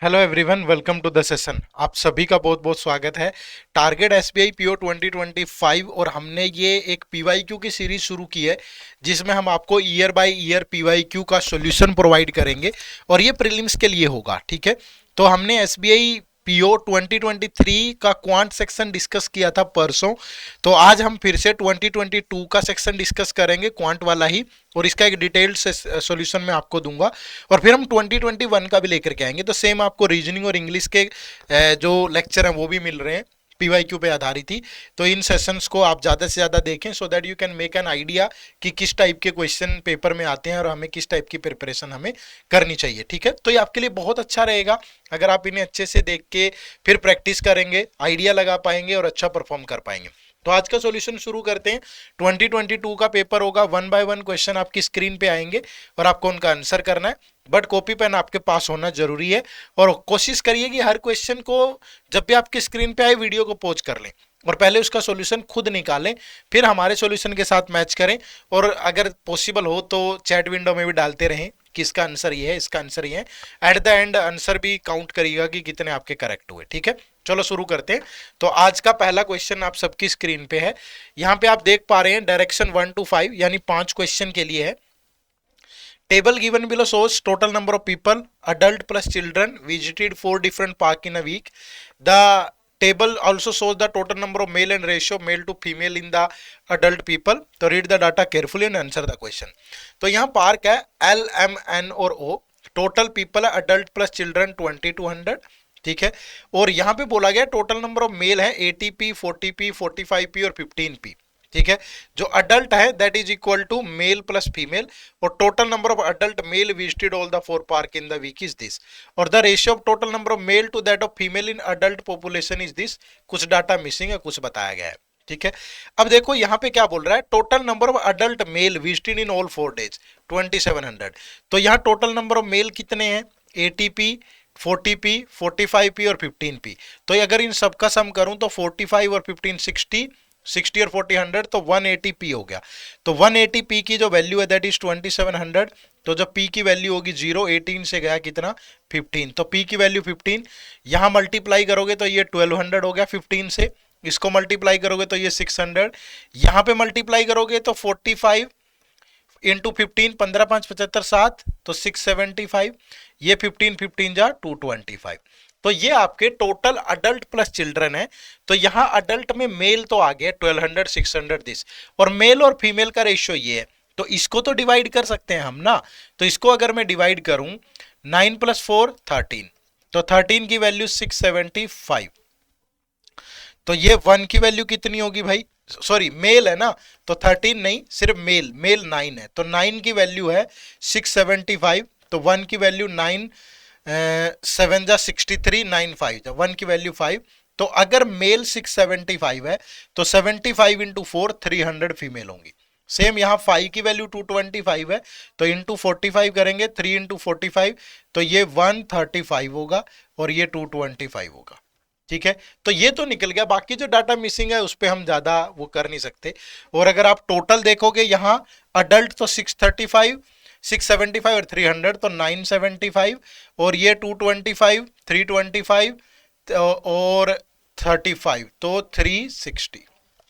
Hello everyone, welcome to the session. आप सभी का बहुत बहुत स्वागत है। टारगेट एसबीआई पीओ 2025 और हमने ये एक पीवाईक्यू की सीरीज शुरू की है जिसमें हम आपको ईयर बाय ईयर पीवाईक्यू का सॉल्यूशन प्रोवाइड करेंगे और ये प्रीलिम्स के लिए होगा। ठीक है, तो हमने एसबीआई पीओ 2023 का क्वांट सेक्शन डिस्कस किया था परसों, तो आज हम फिर से 2022 का सेक्शन डिस्कस करेंगे, क्वांट वाला ही, और इसका एक डिटेल्ड सॉल्यूशन मैं आपको दूंगा और फिर हम 2021 का भी लेकर के आएंगे। तो सेम आपको रीजनिंग और इंग्लिश के जो लेक्चर हैं वो भी मिल रहे हैं, पीवाईक्यू पे आधारित ही। तो इन सेशंस को आप ज़्यादा से ज़्यादा देखें so that you can make an idea कि किस टाइप के क्वेश्चन पेपर में आते हैं और हमें किस टाइप की प्रिपरेशन हमें करनी चाहिए। ठीक है, तो ये आपके लिए बहुत अच्छा रहेगा अगर आप इन्हें अच्छे से देख के फिर प्रैक्टिस करेंगे, आइडिया लगा पाएंगे और अच्छा परफॉर्म कर पाएंगे। तो आज का सॉल्यूशन शुरू करते हैं। 2022 का पेपर होगा, 1 बाय 1 क्वेश्चन आपकी स्क्रीन पे आएंगे और आपको उनका आंसर करना है, बट कॉपी पेन आपके पास होना जरूरी है। और कोशिश करिए कि हर क्वेश्चन को जब भी आपकी स्क्रीन पे आए वीडियो को पॉज कर लें और पहले उसका सॉल्यूशन खुद निकालें, फिर हमारे सॉल्यूशन के साथ मैच करें और अगर पॉसिबल हो तो चैट विंडो में भी डालते रहें कि इसका आंसर ये है, इसका आंसर ये है। एट द एंड आंसर भी काउंट करिएगा कि कितने आपके करेक्ट हुए। ठीक है, चलो शुरू करते हैं। तो आज का पहला क्वेश्चन आप सबकी स्क्रीन पे है। यहाँ पे आप देख पा रहे हैं डायरेक्शन 1 to 5 यानी 5 क्वेश्चन के लिए है। Table given below shows total number of people, adult plus children, visited 4 different park in a week. The table also shows the total number of male and ratio male to female in the adult people. तो read the data carefully and answer the question. तो यहाँ park है L, M, N और O. Total people है adult plus children 20 to 100। ठीक है, और यहाँ पे बोला गया टोटल नंबर ऑफ मेल है 80p, 40p, 45p और 15p। ठीक है, जो अडल्ट है that is equal to male plus female, और total number of adult male visited all the 4 park in the week is this, और the ratio of total number of male to that of female in adult population is this. कुछ data missing है, कुछ बताया गया है। ठीक है, अब देखो यहाँ पे क्या बोल रहा है, total number of adult male visited in all 4 days 2700। तो यहाँ टोटल नंबर ऑफ मेल कितने हैं, 80p, 40p, 45p और 15p। तो अगर इन सबका सम करूं तो 45 और 15 60, 60 और 40 100, तो 180p हो गया। तो 180p की जो वैल्यू है दैट इज 2700। तो जब p की वैल्यू होगी 0, 18 से गया कितना 15, तो p की वैल्यू 15। यहाँ मल्टीप्लाई करोगे तो ये 1200 हो गया 15 से, इसको मल्टीप्लाई करोगे तो ये 600, यहाँ पे मल्टीप्लाई करोगे तो 45 इंटू 15, 15 5 75 7, तो 675, ये 15 15 जा 225। तो ये आपके टोटल अडल्ट प्लस चिल्ड्रन है। तो यहाँ अडल्ट में मेल तो आ गया 1200, 600 दिस, और मेल और फीमेल का रेशियो ये है। तो इसको तो डिवाइड कर सकते हैं हम ना। तो इसको अगर मैं डिवाइड करूं 9 + 4 13, तो 13 की वैल्यू 675। तो ये 1 की वैल्यू कितनी होगी भाई, सॉरी मेल है ना, तो 13 नहीं, सिर्फ मेल, मेल 9 है, तो 9 की वैल्यू है 675। तो 1 की वैल्यू 9, 7 जा 63, 9 5 जा 1 की वैल्यू 5। तो अगर मेल 675 है तो 75 इंटू 4 300 फीमेल होंगी। सेम यहाँ 5 की वैल्यू 225 है, तो इंटू 45 करेंगे, 3 इंटू 45, तो ये 135 होगा और ये 225 होगा। ठीक है, तो ये तो निकल गया। बाकी जो डाटा मिसिंग है उस पर हम ज्यादा वो कर नहीं सकते। और अगर आप टोटल देखोगे यहाँ अडल्ट तो 635, 675 और 300, तो 975, और ये 225, 325 और 35, तो 360।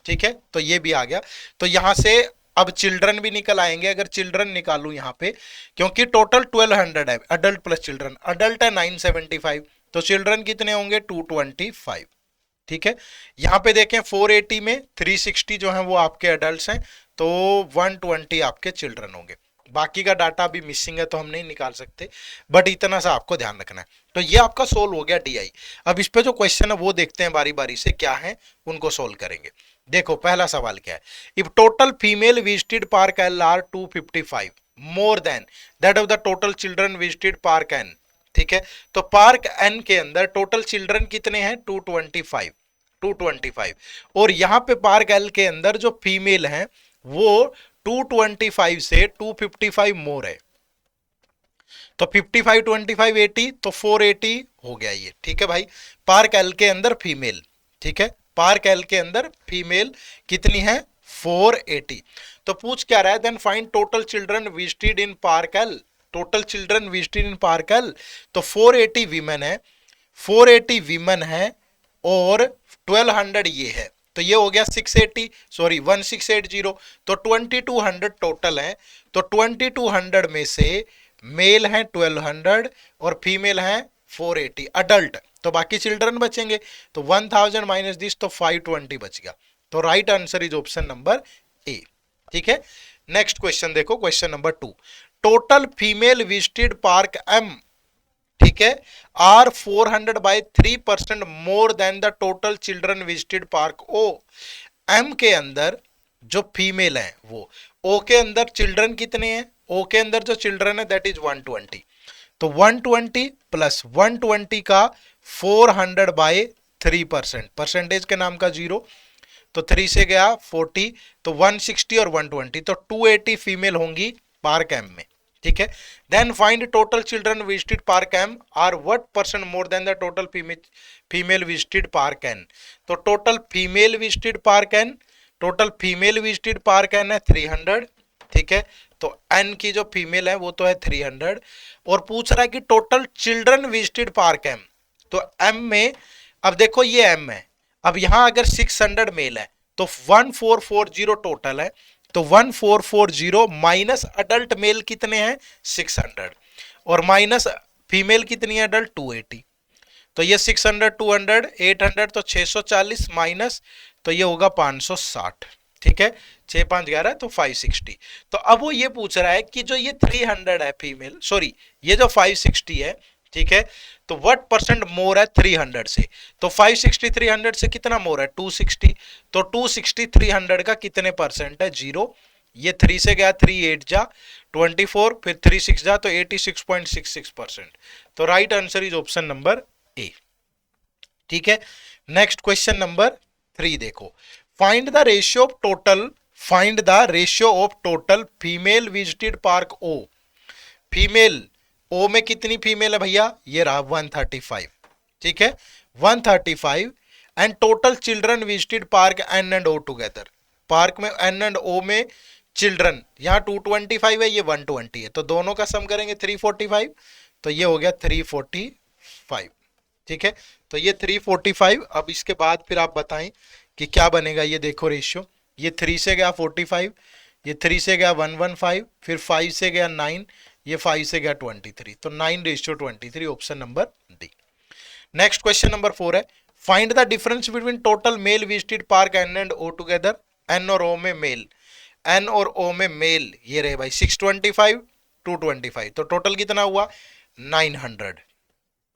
ठीक है, तो ये भी आ गया। तो यहां से अब चिल्ड्रन भी निकल आएंगे। अगर चिल्ड्रन निकालू यहाँ पे, क्योंकि टोटल 1200 है अडल्ट प्लस चिल्ड्रन, अडल्ट है 975, तो चिल्ड्रन कितने होंगे 225। ठीक है, यहाँ पे देखें 480 में 360 जो है वो आपके अडल्ट हैं, तो 120 आपके चिल्ड्रन होंगे। बाकी का डाटा भी मिसिंग है तो हम नहीं निकाल सकते, बट इतना सा आपको ध्यान रखना है। तो ये आपका सोल्व हो गया डीआई। अब इस पे जो क्वेश्चन है वो देखते हैं बारी बारी से क्या है, उनको सोल्व करेंगे। देखो पहला सवाल क्या है, if total female visited park L are 255 more than that of the total children visited park N. ठीक है, तो पार्क एन के अंदर टोटल चिल्ड्रन कितने हैं 225, 225, और यहाँ पे पार्क एल के अंदर जो फीमेल हैं वो 225 से 255 मोर है। तो 55 25 80, तो 480 हो गया ये। ठीक है भाई, पार्क एल के अंदर फीमेल, ठीक है, पार्क एल के अंदर फीमेल कितनी है 480। तो पूछ क्या रहा है, then find total children visited in park L total children visited in park L, तो 480 वीमेन है, 480 वीमेन है और 1200 ये है, तो ये हो गया 680, सॉरी 1680, तो 2200 टोटल है। तो 2200 में से मेल है 1200 और फीमेल है 480 अडल्ट, तो बाकी चिल्ड्रन बचेंगे, तो 1000 माइनस दिस, तो 520 बच गया। तो right answer is option number A. ठीक है, नेक्स्ट क्वेश्चन देखो, question number 2, total female visited park M, ठीक है, are 400 by 3% more than the total children visited park O. M के अंदर जो फीमेल है वो, ओ के अंदर चिल्ड्रन कितने हैं, ओ के अंदर जो चिल्ड्रन है दैट इज 120, तो 120 प्लस 120 का 400 बाई 3%, परसेंटेज के नाम का जीरो, तो 3 से गया 40, तो 160 और 120, तो 280 फीमेल होंगी पार्क एम में। ठीक है, then find total children visited park M are what percent more than the total female visited park N. तो total female visited park N, total female visited park N है 300, ठीक है, तो N की जो फीमेल है वो तो है 300, और पूछ रहा है कि total children visited park M, तो एम में अब देखो ये एम है, अब यहां अगर 600 मेल है तो 1440 टोटल है, तो 1440 माइनस अडल्ट मेल कितने हैं 600 और माइनस फीमेल कितनी है अडल्ट 280, तो ये 600 200 800 तो 640 माइनस, तो ये होगा 560, ठीक है, 6 5 11 तो 560। तो अब वो ये पूछ रहा है कि जो ये 300 है फीमेल, सॉरी ये जो 560 है, ठीक है, तो व्हाट परसेंट मोर है 300 से, तो 560 300 से कितना मोर है 260, तो 260 300 का कितने परसेंट है 0, ये 3 से गया 3 8 जा 24, फिर 3 6 जा तो 86.66%, तो right answer is option number A. ठीक है, नेक्स्ट क्वेश्चन नंबर 3 देखो, find the ratio of total, find the ratio of total female visited park O. Female O में कितनी फीमेल है भैया, ये रहा 135, ठीक है 135, and total children visited park N and O together, park में एन एंड ओ में चिल्ड्रन यहाँ 225 है, ये 120 है, तो दोनों का सम करेंगे 345, तो ये हो गया 345, ठीक है, तो ये 345। अब इसके बाद फिर आप बताएं कि क्या बनेगा, ये देखो रेशियो, ये 3 से गया 45, ये 3 से गया 115, फिर 5 से गया 9, ये 5 से गया 23, तो 9:23, option number D. Next question number 4 है, find the difference between total male visited park N and O together, N और ओ में मेल, एन और ओ में मेल ये रहे भाई 625 225, तो टोटल कितना हुआ 900,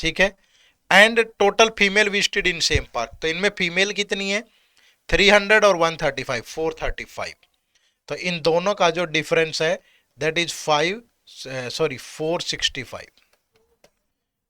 ठीक है, and total female visited in same park, तो इनमें फीमेल कितनी है 300 और 135 435, तो इन दोनों का जो डिफरेंस है दैट इज 465,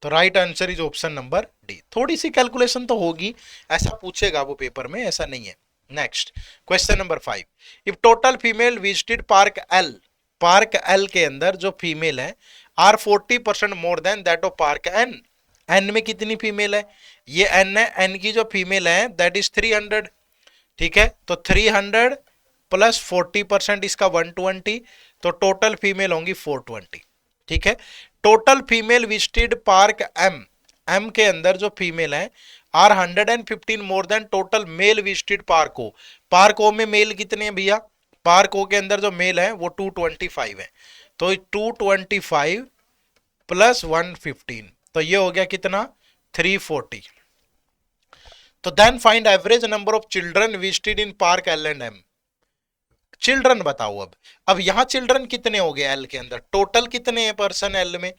तो right answer is option number D. थोड़ी सी कैलकुलेशन तो होगी, ऐसा पूछेगा वो पेपर में, ऐसा नहीं है। Next question number 5, if total female visited park L, park L के अंदर जो फीमेल है are 40% more than that of park N, N में कितनी फीमेल है, ये एन है, एन की जो फीमेल है दैट इज 300, ठीक है, तो 300 प्लस 40% इसका 120, तो टोटल फीमेल होंगी 420, ठीक है, total female visited park M, M के अंदर जो फीमेल है are 115 more than total male visited park O, park O में मेल कितने हैं भैया, पार्क ओ के अंदर जो मेल है वो 225 है, तो 225 प्लस 115, तो ये हो गया कितना 340, तो then find average number of children visited in park L and M. Children बताओ, अब यहां चिल्ड्रन कितने हो गए एल के अंदर, टोटल कितने हैं पर्सन एल में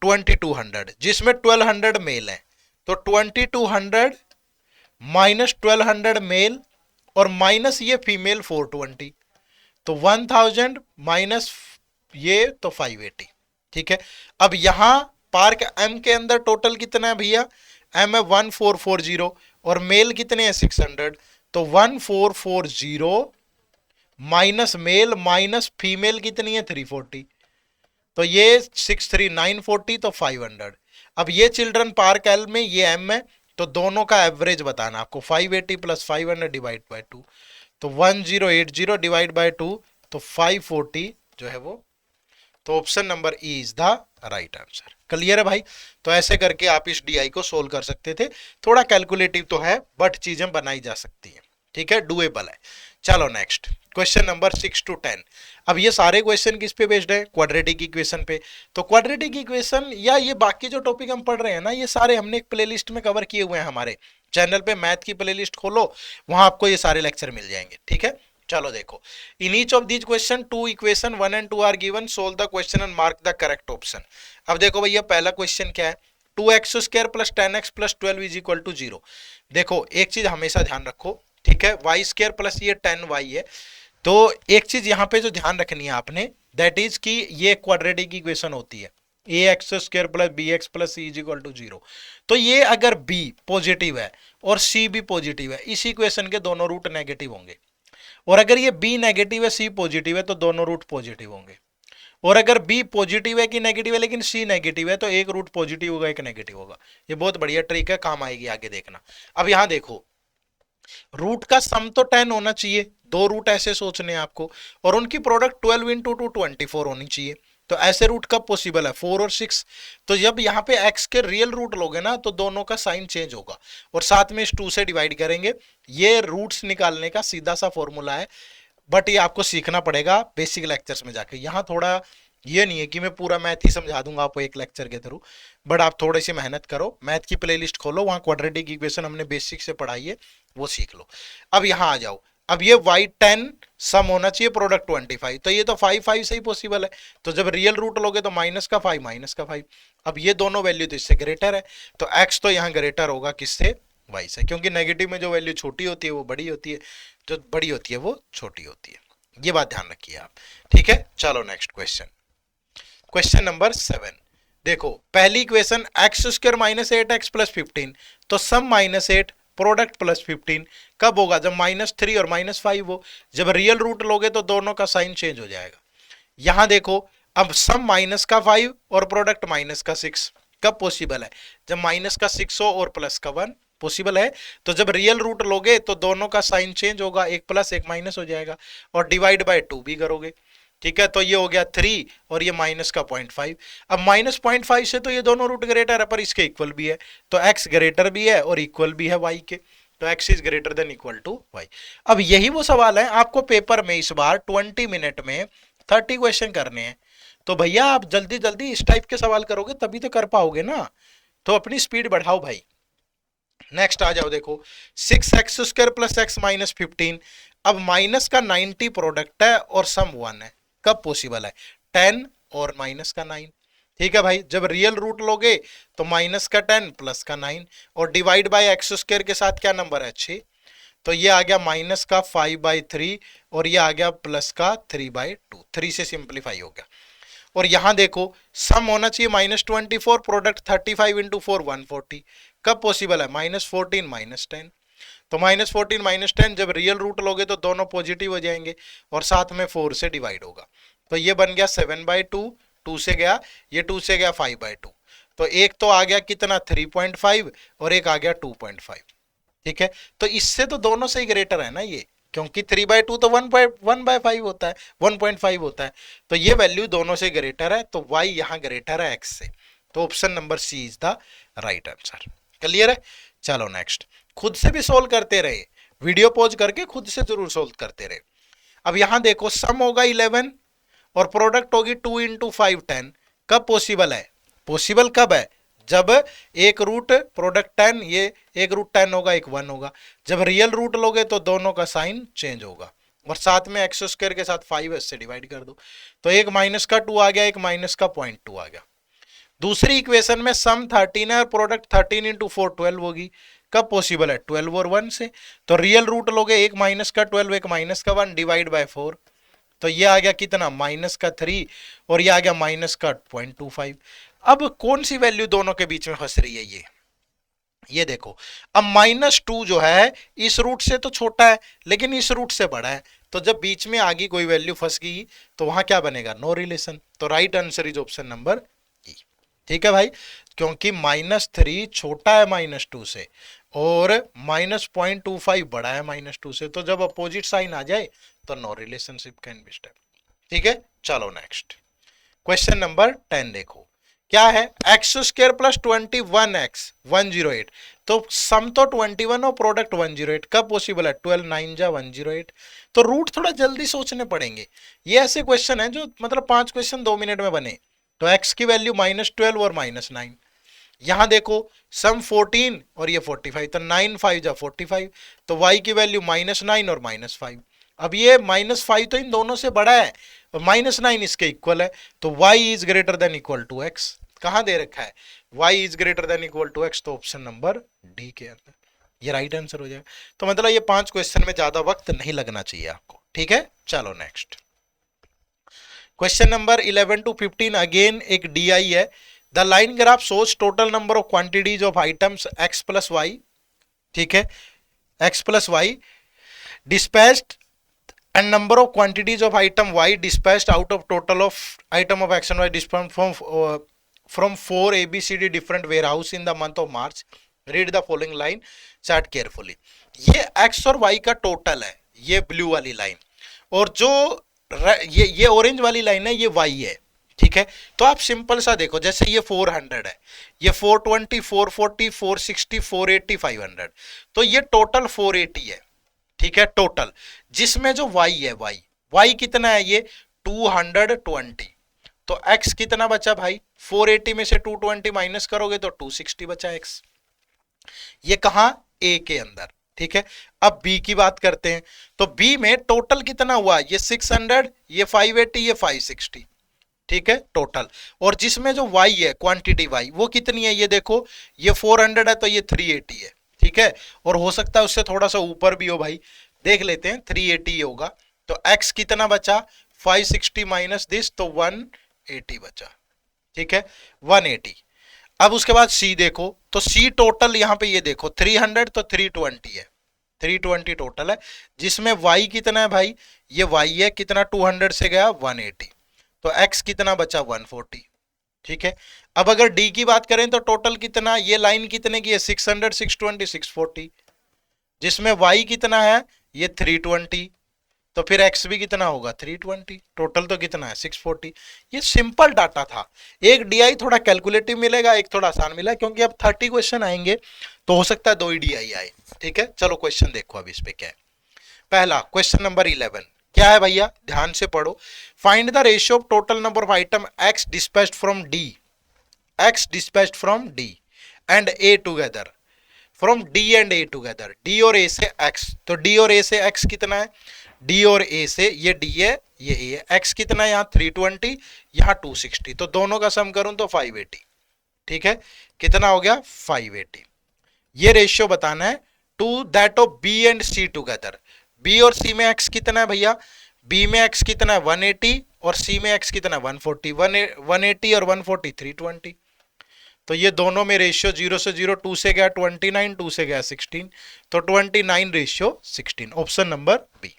2200, जिसमें 1200 मेल है, तो 2200 माइनस 1200 मेल और माइनस ये फीमेल 420, तो 1000 माइनस ये तो 580, ठीक है। अब यहां पार्क एम के अंदर टोटल कितना है भैया, एम है 1440 और मेल कितने हैं 600, तो 1440 माइनस मेल माइनस फीमेल कितनी है 340, तो ये 63940, तो 500। अब ये चिल्ड्रन पार्क एल में ये एम है, तो दोनों का एवरेज बताना आपको, 580 प्लस 500 डिवाइड बाय 2, तो 1080 डिवाइड बाय 2, तो 540 जो है वो तो option number E is the right answer. Clear है भाई? तो ऐसे करके आप इस डीआई को सोल्व कर सकते थे। थोड़ा कैलकुलेटिव तो है बट चीजें बनाई जा सकती हैं। ठीक है, डुएबल है। चलो नेक्स्ट क्वेश्चन नंबर 6 to 10। अब ये सारे क्वेश्चन किस पे बेस्ड है? क्वाड्रेटिक इक्वेशन पे। तो क्वाड्रेटिक इक्वेशन या ये बाकी जो टॉपिक हम पढ़ रहे हैं ना, ये सारे हमने एक प्लेलिस्ट में कवर किए हुए हैं। हमारे चैनल पे मैथ की प्लेलिस्ट खोलो, वहां आपको ये सारे लेक्चर मिल जाएंगे। ठीक है, चलो देखो। In each of these question two equation 1 and 2 are given, solve the question and mark the correct option. अब देखो भैया, पहला क्वेश्चन क्या है? 2x² plus 10x plus 12 is equal to 0। देखो एक चीज हमेशा ध्यान रखो, ठीक है, y² प्लस ये 10y है। तो एक चीज यहाँ पे जो ध्यान रखनी है आपने, दैट इज कि ये क्वाड्रेटिक इक्वेशन होती है, ax² plus bx plus c is equal to 0। तो ये अगर b पॉजिटिव है और c भी पॉजिटिव है, इस इक्वेशन के दोनों रूट नेगेटिव होंगे। और अगर ये b नेगेटिव है, c पॉजिटिव है, तो दोनों रूट पॉजिटिव होंगे। और अगर b पॉजिटिव है कि नेगेटिव है लेकिन c नेगेटिव है, तो एक रूट पॉजिटिव होगा, एक नेगेटिव होगा। ये बहुत बढ़िया ट्रिक है, काम आएगी आगे देखना। अब यहां देखो, रूट का सम तो 10 होना चाहिए, दो रूट ऐसे सोचने हैं आपको, और उनकी प्रोडक्ट 12 इंटू 2 24 होनी चाहिए। तो ऐसे रूट कब पॉसिबल है? 4 और 6। तो जब यहाँ पे x के रियल रूट लोगे ना, तो दोनों का साइन चेंज होगा और साथ में इस 2 से डिवाइड करेंगे। ये रूट्स निकालने का सीधा सा फॉर्मूला है, बट ये आपको सीखना पड़ेगा बेसिक लेक्चर्स में जाके। यहाँ थोड़ा ये नहीं है कि मैं पूरा मैथ ही समझा दूंगा आपको एक लेक्चर के थ्रू, बट आप थोड़ी सी मेहनत करो, मैथ की प्लेलिस्ट खोलो, वहां क्वाड्रेटिक इक्वेशन हमने बेसिक से पढ़ाई है, वो सीख लो। अब यहां आ जाओ। अब ये y10 सम होना चाहिए, प्रोडक्ट 25। तो ये तो 5 से ही पॉसिबल है। तो जब रियल रूट लोगे तो -5 -5। अब ये दोनों वैल्यू तो इससे ग्रेटर है, तो x तो यहाँ ग्रेटर होगा किससे? y से, क्योंकि नेगेटिव में जो वैल्यू छोटी होती है वो बड़ी होती है, जो बड़ी होती है वो छोटी होती है। ये बात ध्यान रखिए आप। ठीक है, चलो नेक्स्ट क्वेश्चन। Question number 7। देखो पहली equation x² minus 8x plus 15, तो सम -8 प्रोडक्ट प्लस 15 कब होगा? जब -3 और -5 हो। जब रियल रूट लोगे तो दोनों का साइन चेंज हो जाएगा। यहां देखो, अब सम -5 और प्रोडक्ट -6 कब पॉसिबल है? जब -6 हो और प्लस का 1 पॉसिबल है। तो जब रियल रूट लोगे तो दोनों का साइन चेंज होगा, एक प्लस एक माइनस हो जाएगा, और डिवाइड बाय 2 भी करोगे। ठीक है, तो ये हो गया 3 और ये माइनस का 0.5। अब -0.5 से तो ये दोनों रूट ग्रेटर है पर इसके इक्वल भी है, तो x ग्रेटर भी है और इक्वल भी है y के, तो x is greater than equal to y। अब यही वो सवाल है, आपको पेपर में इस बार 20 मिनट में 30 क्वेश्चन करने हैं। तो भैया आप जल्दी जल्दी इस टाइप के सवाल करोगे तभी तो कर पाओगे ना, तो अपनी स्पीड बढ़ाओ भाई। नेक्स्ट आ जाओ, देखो 6x² प्लस x माइनस 15। अब माइनस का 90 प्रोडक्ट है और सम 1 है, कब पॉसिबल है? 10 और माइनस का 9। ठीक है भाई, जब रियल रूट लोगे तो माइनस का 10 प्लस का 9 और डिवाइड बाय x² के साथ क्या नंबर है? 6। तो ये आ गया माइनस का 5/3 और ये आ गया प्लस का 3/2। 3 से सिंप्लीफाई हो गया। और यहां देखो सम होना चाहिए -24, प्रोडक्ट 35 इंटू 4 140, कब पॉसिबल है? -14 -10। तो -14 -10 जब रियल रूट लोगे तो दोनों पॉजिटिव हो जाएंगे और साथ में 4 से डिवाइड होगा। तो ये बन गया 7/2, 2 से गया, ये 2 से गया 5/2। तो एक तो आ गया कितना? 3.5 और एक आ गया 2.5। ठीक है, तो इससे तो दोनों से ही ग्रेटर है ना ये, क्योंकि 3/2 तो 1/5 होता है, 1.5 होता है। तो ये वैल्यू दोनों से ग्रेटर है, तो y यहाँ ग्रेटर है x से। तो option number C is the right answer. Clear है? चलो नेक्स्ट। खुद से भी सोल्व करते रहे, वीडियो पॉज करके खुद से जरूर सोल्व करते रहे। अब यहां देखो सम होगा 11 और प्रोडक्ट होगी 2 इंटू 5 10, कब पॉसिबल है? पॉसिबल कब है? जब एक रूट प्रोडक्ट 10, ये एक रूट 10 होगा, एक 1 होगा। जब रियल रूट लोगे तो दोनों का साइन चेंज होगा और साथ में x² के साथ 5 से डिवाइड कर दो। तो एक माइनस का 2 आ गया, एक माइनस का 0.2 आ गया। दूसरी इक्वेशन में सम 13 है और प्रोडक्ट 13 इंटू 4 12 होगी, कब पॉसिबल है? 12 और 1 से। तो रियल रूट लोगे, एक माइनस का 12 एक माइनस का 1 डिवाइड बाय 4। तो ये आ गया कितना? माइनस का 3 और ये आ गया माइनस का 0.25। अब कौन सी वैल्यू दोनों के बीच में फंस रही है? ये देखो, अब -2 जो है इस रूट से तो छोटा है लेकिन इस रूट से बड़ा है, तो जब बीच में आगे कोई वैल्यू फंस गई तो वहां क्या बनेगा? No relation. तो right answer is option number E. ठीक है भाई, क्योंकि -3 छोटा है -2 से और -0.25 बड़ा है -2 से, तो जब अपोजिट साइन आ जाए तो no relationship can be step. ठीक है, चलो नेक्स्ट। क्वेश्चन नंबर 10 देखो क्या है, एक्स स्क्र प्लस 21x 108, तो सम तो 21 और प्रोडक्ट 108, कब पॉसिबल है, 12 9 जा 108। तो रूट थोड़ा जल्दी सोचने पड़ेंगे, ये ऐसे क्वेश्चन है जो मतलब 5 क्वेश्चन 2 मिनट में बने। तो x की वैल्यू -12 और -9, यहां देखो सम 14 और ये 45, तो 9 5 जा 45, तो y की वैल्यू -9 और -5। अब ये -5 तो इन दोनों से बड़ा है, -9 इसके इक्वल है, तो y is greater than equal to x। कहां दे रखा है, y is greater than equal to x, तो ऑप्शन नंबर डी के अंदर ये राइट आंसर हो जाएगा। तो मतलब ये 5 क्वेश्चन में ज्यादा वक्त नहीं लगना चाहिए आपको, ठीक है। चलो next question number 11 to 15 again एक DI है। The line graph shows total number of quantities of items x plus Y, ठीक है, x plus Y dispatched and number of quantities of item y dispatched out of total of item of x and y dispatched from 4 ABCD different warehouse in the month of March. Read the following line, chart carefully. ये x और y का total है, ये blue वाली line, और जो ये orange वाली लाइन है ये y है, ठीक है। तो आप सिंपल सा देखो, जैसे ये 400 है, ये 420 440 460 480 500, तो ये टोटल 480 है, ठीक है टोटल, जिसमें जो y है y कितना है, ये 220, तो x कितना बचा भाई, 480 में से 220 माइनस करोगे तो 260 बचा x, ये कहां a के अंदर, ठीक है। अब b की बात करते हैं, तो b में टोटल कितना हुआ, ये 600, ये 580, ये 560, ठीक है टोटल, और जिसमें जो y है क्वांटिटी y वो कितनी है, ये देखो ये 400 है तो ये 380 है, ठीक है, और हो सकता है उससे थोड़ा सा ऊपर भी हो भाई, देख लेते हैं 380 होगा, तो x कितना बचा 560 माइनस दिस, तो 180 बचा, ठीक है 180। अब उसके बाद c देखो, तो c टोटल यहाँ पे ये देखो 300 तो 320 है, 320 टोटल है, जिसमें y कितना है भाई, ये y है कितना 200 से गया 180, तो x कितना बचा 140, ठीक है। अब अगर d की बात करें तो टोटल कितना, ये लाइन कितने की है 600 620 640, जिसमें y कितना है ये 320, तो फिर x भी कितना होगा 320, टोटल तो कितना है 640। ये सिंपल डाटा था, एक DI थोड़ा कैलकुलेटिव मिलेगा, एक थोड़ा आसान मिला, क्योंकि अब 30 क्वेश्चन आएंगे तो हो सकता है 2 ही DI आए, ठीक है। चलो क्वेश्चन देखो अब इस पे क्या है। पहला क्वेश्चन नंबर 11 क्या है भैया, ध्यान से पढ़ो। Find the ratio of total number of item x dispatched from D, x dispatched from D and A together, from D and A together, D और A से x, तो D और A से x कितना है, D और A से ये D है ये A है, x कितना है यहाँ 320 यहाँ 260, तो दोनों का सम करूं तो 580, ठीक है, कितना हो गया 580। ये रेशियो बताना है to that of B and C together, B और C में x कितना है भैया, B में x कितना है 180 और C में x कितना है 140, 180 और 140 320, तो ये दोनों में रेशियो 0 से 0, 2 से गया 29, 2 से गया 16, तो 29 ratio 16, option number B.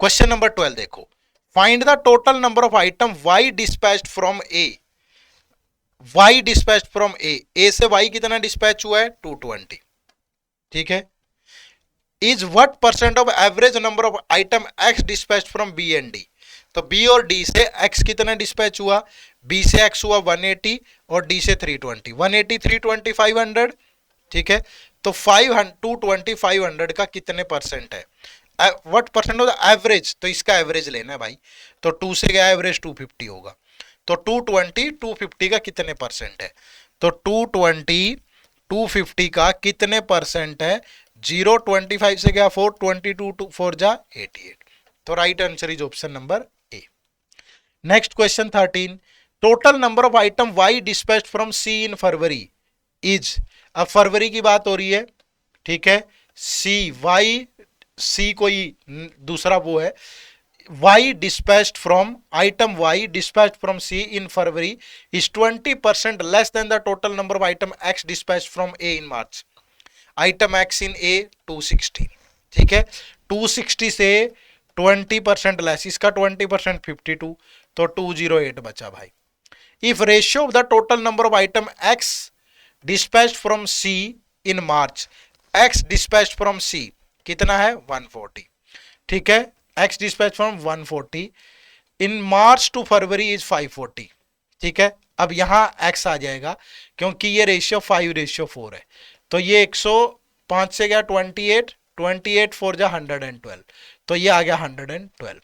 Question number 12 देखो, find the total number of item y dispatched from A, y dispatched from A से y कितना डिस्पैच हुआ है 220, ठीक है, is what percent of average number of item x dispatched from B and D, तो B और D से x कितना डिस्पैच हुआ, B से x हुआ 180 और D से 320, 180 320 500, ठीक है, तो 220 500 का कितने परसेंट है, what percent of the average, तो इसका एवरेज लेना है भाई, तो 2 से गया एवरेज 250 होगा, तो 220 250 का कितने परसेंट है, तो 220 250 का कितने परसेंट है, 0 25 से गया 4, 22 4 जा 88, तो right answer is option number A. Next question 13, total number of item y dispatched from C in February is, अब फरवरी की बात हो रही है, ठीक है, C कोई दूसरा वो है, y dispatched from item y dispatched from C in February is 20% less than the total number of item x dispatched from A in March. Item x in A 260, ठीक है, 260 से 20% लेस, इसका 20% 52, तो 208 बचा भाई। If ratio of the total number of item x dispatched from C in March, x dispatched from C कितना है 140, ठीक है, x dispatched from 140, in March two February is 540। ठीक है, अब यहां x आ जाएगा क्योंकि ये रेशियो 5:4 है। तो ये 105 से गया 28, 28 4 जा 112, तो ये आ गया 112।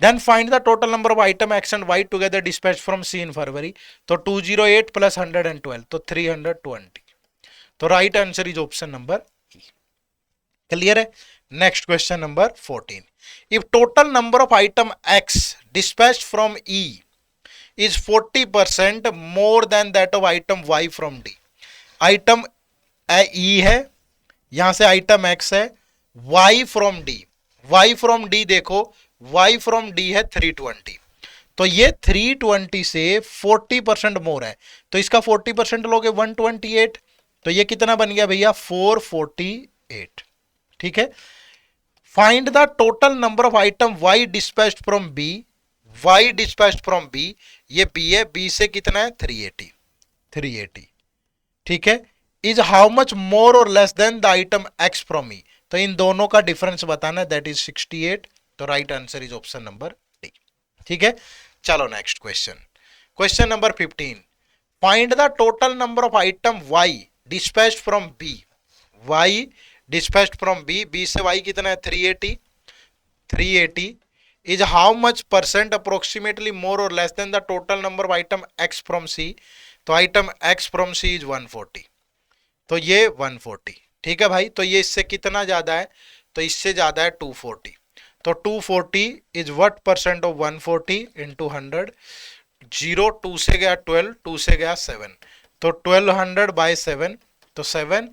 Then find the total number of item X and Y together dispatch from C in February. तो 208 प्लस 112 तो 320। तो right answer is option number E. Clear है। Next question number 14। If total number of item X dispatch from E is 40% more than that of item y from D। Item E है, यहां से item X है, Y from D, Y from D देखो, Y from D है 320। तो ये 320 से 40% मोर है, तो इसका 40% लोगे 128, तो ये कितना बन गया भैया 448। ठीक है। Find the total number of item Y dispatched from B, Y dispatched from B, ये B है, B से कितना है 380, 380। ठीक है। इज हाउ मच मोर और less than the item X from E, तो इन दोनों का डिफरेंस बताना है, दैट इज 68। तो right answer is option number D. ठीक है। चलो next question, question number 15। Find the total number of item Y dispatched from B, Y dispatched from B, B से Y कितना है 380, 380 is how much percent approximately more or less than the total number of item X from C। तो item X from C is 140, तो ये 140। ठीक है भाई, तो ये इससे कितना ज्यादा है, तो इससे ज्यादा है 240। तो 240 is what percent of 140 into 100। 0 2 से गया 12, 2 से गया 7, तो 1200 बाय 7, तो 7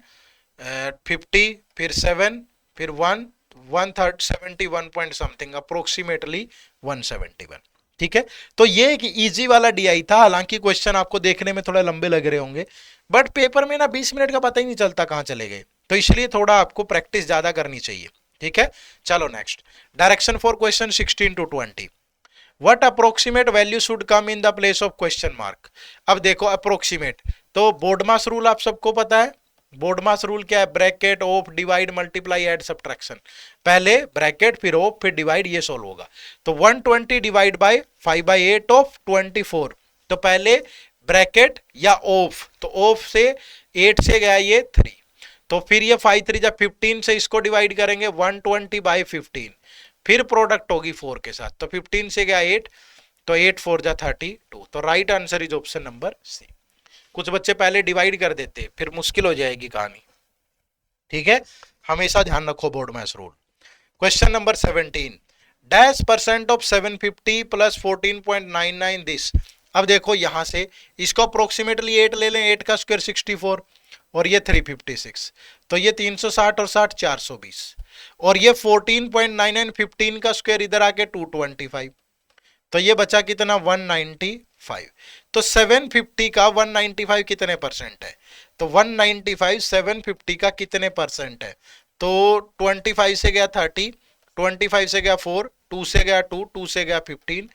50 फिर 7 फिर 1 171 पॉइंट समथिंग, अप्रोक्सीमेटली 171। ठीक है। तो ये एक इजी वाला डीआई था, हालांकि क्वेश्चन आपको देखने में थोड़ा लंबे लग रहे होंगे, बट पेपर में ना 20 मिनट का पता ही नहीं चलता कहां चले गए, तो इसलिए थोड़ा आपको प्रैक्टिस ज्यादा करनी चाहिए। ठीक है। चलो next, direction for question 16 to 20। What approximate value should come in the place of question mark. अब देखो अप्रोक्सीमेट, तो बोर्डमास रूल आप सबको पता है। बोर्डमास रूल क्या है, bracket of divide multiply add subtraction, पहले ब्रैकेट फिर ऑफ फिर डिवाइड, ये सोल्व होगा। तो 120 डिवाइड बाय 5/8 ऑफ 24, तो पहले ब्रैकेट या ऑफ, तो ऑफ से 8 से गया ये 3, तो फिर ये 5 3 जब 15 से इसको डिवाइड करेंगे 120 बाय 15, फिर प्रोडक्ट होगी 4 के साथ, तो 15 से गया 8, तो 8 4 जा 32। तो right answer is option number C. कुछ बच्चे पहले डिवाइड कर देते, फिर मुश्किल हो जाएगी कहानी। ठीक है, हमेशा ध्यान रखो board maths rule. Question number 17, dash percent of 750 plus 14.99 this. अब देखो यहां से इसको अप्रोक्सीमेटली 8 ले लें, 8 का स्क्वायर 64 और ये 356, तो ये 360 और 60 420, और ये 14.99 15 का स्क्वायर इधर आके 225, तो ये बचा कितना 195। तो 750 का 195 कितने परसेंट है, तो 195 750 का कितने परसेंट है, तो 25 से गया 30, 25 से गया 4, 2 से गया 2, 2 से गया 15,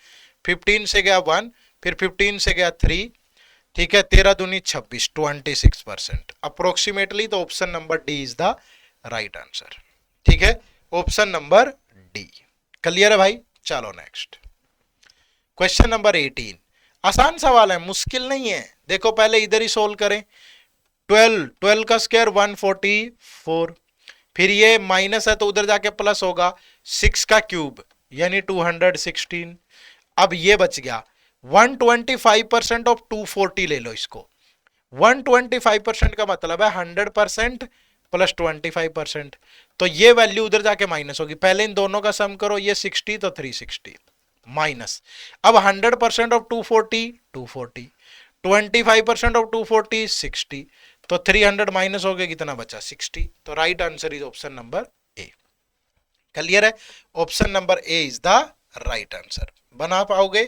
15 से गया 1, फिर 15 से गया 3। ठीक है, 13 दूनी 26, 26% अप्रोक्सीमेटली। तो option number D is the right answer. ठीक है, ऑप्शन नंबर डी। क्लियर है भाई। चलो नेक्स्ट, क्वेश्चन नंबर 18। आसान सवाल है, मुश्किल नहीं है। देखो पहले इधर ही सोल्व करें, 12 का स्क्वायर 144, फिर ये माइनस है तो उधर जाके प्लस होगा, 6 का क्यूब यानी 216। अब ये बच गया 125% ऑफ 240 ले लो इसको। 125% का मतलब है 100% प्लस 25%, तो ये वैल्यू उधर जाके माइनस होगी। पहले इन दोनों का सम करो, ये 60 तो 360 माइनस। अब 100% ऑफ 240 240, 25% ऑफ 240 60, तो 300 माइनस हो गया, कितना बचा 60। तो right answer is option number A. Clear है, option number A is the right answer. बना पाओगे?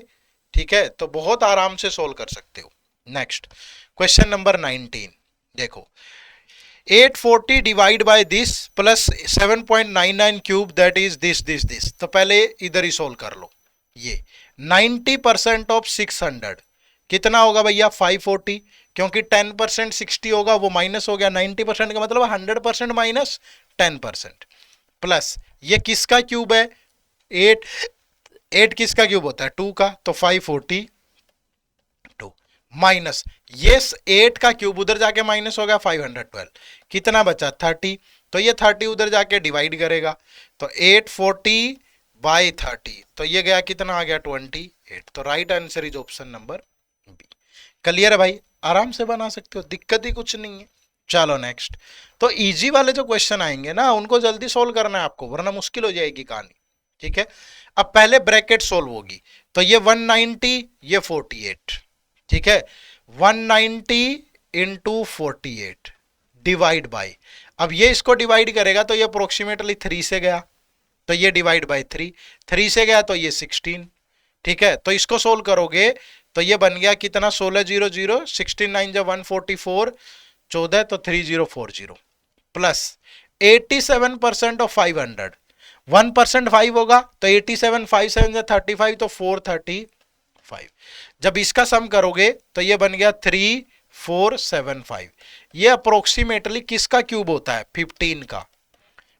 ठीक है, तो बहुत आराम से सोल्व कर सकते हो। नेक्स्ट क्वेश्चन नंबर 19, देखो 840 divide by this plus 7.99 cube that is this. तो पहले इधर ही सोल्व कर लो। ये 90% ऑफ 600 कितना होगा भैया 540, क्योंकि 10% 60 होगा, वो माइनस हो गया। 90% का मतलब 100% माइनस 10%, प्लस ये किसका क्यूब है 8 किसका क्यूब होता है? 2 का, तो 542 माइनस ये 8 का क्यूब उधर जाके माइनस हो गया 512, कितना बचा? 30। तो ये 30 उधर जाके डिवाइड करेगा, तो 840 बाई 30, तो ये गया कितना आ गया? 28। तो right answer is option number B. Clear है भाई? आराम से बना सकते हो, दिक्कत ही कुछ नहीं है। चलो नेक्स्ट। तो इजी वाले जो क्वेश्चन आएंगे ना उनको जल्दी सोल्व करना है आपको, वरना मुश्किल हो जाएगी कहानी। ठीक है, अब पहले ब्रैकेट सोल्व होगी, तो ये 190 ये 48, ठीक है, 190 इंटू 48 डिवाइड बाई, अब ये इसको डिवाइड करेगा तो ये अप्रोक्सीमेटली 3 से गया, तो ये डिवाइड बाई 3, 3 से गया तो ये 16। ठीक है, तो इसको सोल्व करोगे तो ये बन गया कितना? 1600, 16 9 जा 144, 14 तो 3040 प्लस 87% ऑफ 500, 1% 5 होगा तो 87, 5 7 जा 35 तो 435। जब इसका सम करोगे तो ये बन गया 3475। ये अप्रोक्सीमेटली किसका क्यूब होता है? 15 का,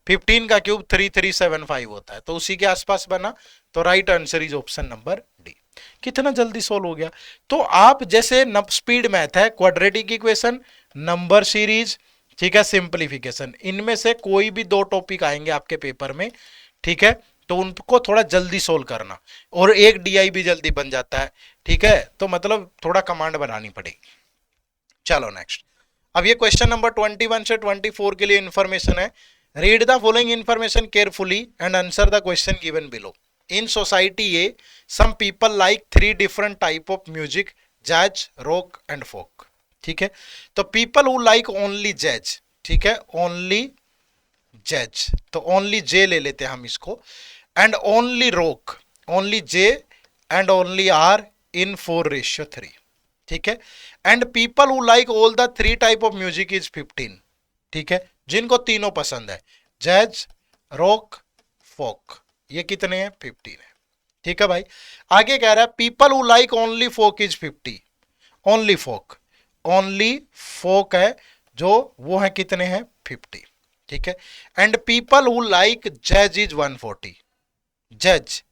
15 का क्यूब 3375 होता है, तो उसी के आसपास बना, तो right answer is option number D. कितना जल्दी सोल्व हो गया। तो आप जैसे स्पीड मैथ है, क्वाड्रेटिक इक्वेशन, नंबर सीरीज, ठीक है, सिंपलीफिकेशन, इनमें से कोई भी 2 टॉपिक आएंगे आपके पेपर में, ठीक है, तो उनको थोड़ा जल्दी सोल्व करना, और एक डीआई भी जल्दी बन जाता है। ठीक है, तो मतलब थोड़ा कमांड बनानी पड़ेगी। चलो नेक्स्ट। अब ये क्वेश्चन नंबर 21 से 24 के लिए इंफॉर्मेशन है। Read the following information carefully and answer the question given below. In society A some people like 3 different type of music, jazz, rock and folk. ठीक है, तो people who like only jazz, ठीक है, only jazz, तो only J ले लेते हैं हम इसको, and only rock, only J and only R in 4:3। ठीक है, and people who like all the 3 type of music is 15। ठीक है, जिनको तीनों पसंद है, जैज, रॉक, फोक, ये कितने हैं? 15 है। ठीक है भाई, आगे कह रहा है people who like only folk is 50। Only folk, only folk है जो, वो है कितने हैं? 50। ठीक है, and people who like jazz is 140। Jazz,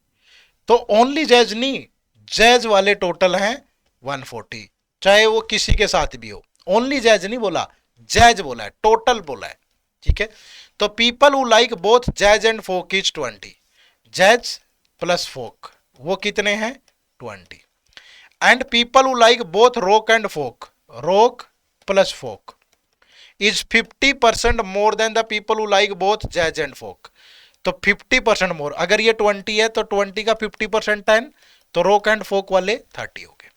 तो ओनली जैज नहीं, जैज वाले टोटल हैं 140, चाहे वो किसी के साथ भी हो। ओनली जैज नहीं बोला, जैज बोला है, टोटल बोला है। ठीक है, तो people who like both jazz and folk is 20। Jazz plus folk वो कितने हैं? 20। And people who like both rock and folk, rock plus folk is 50% more than the people who like both jazz and folk. तो 50% मोर, अगर ये 20 है तो 20 का 50% 10, तो रॉक एंड फोक वाले 30 हो गए।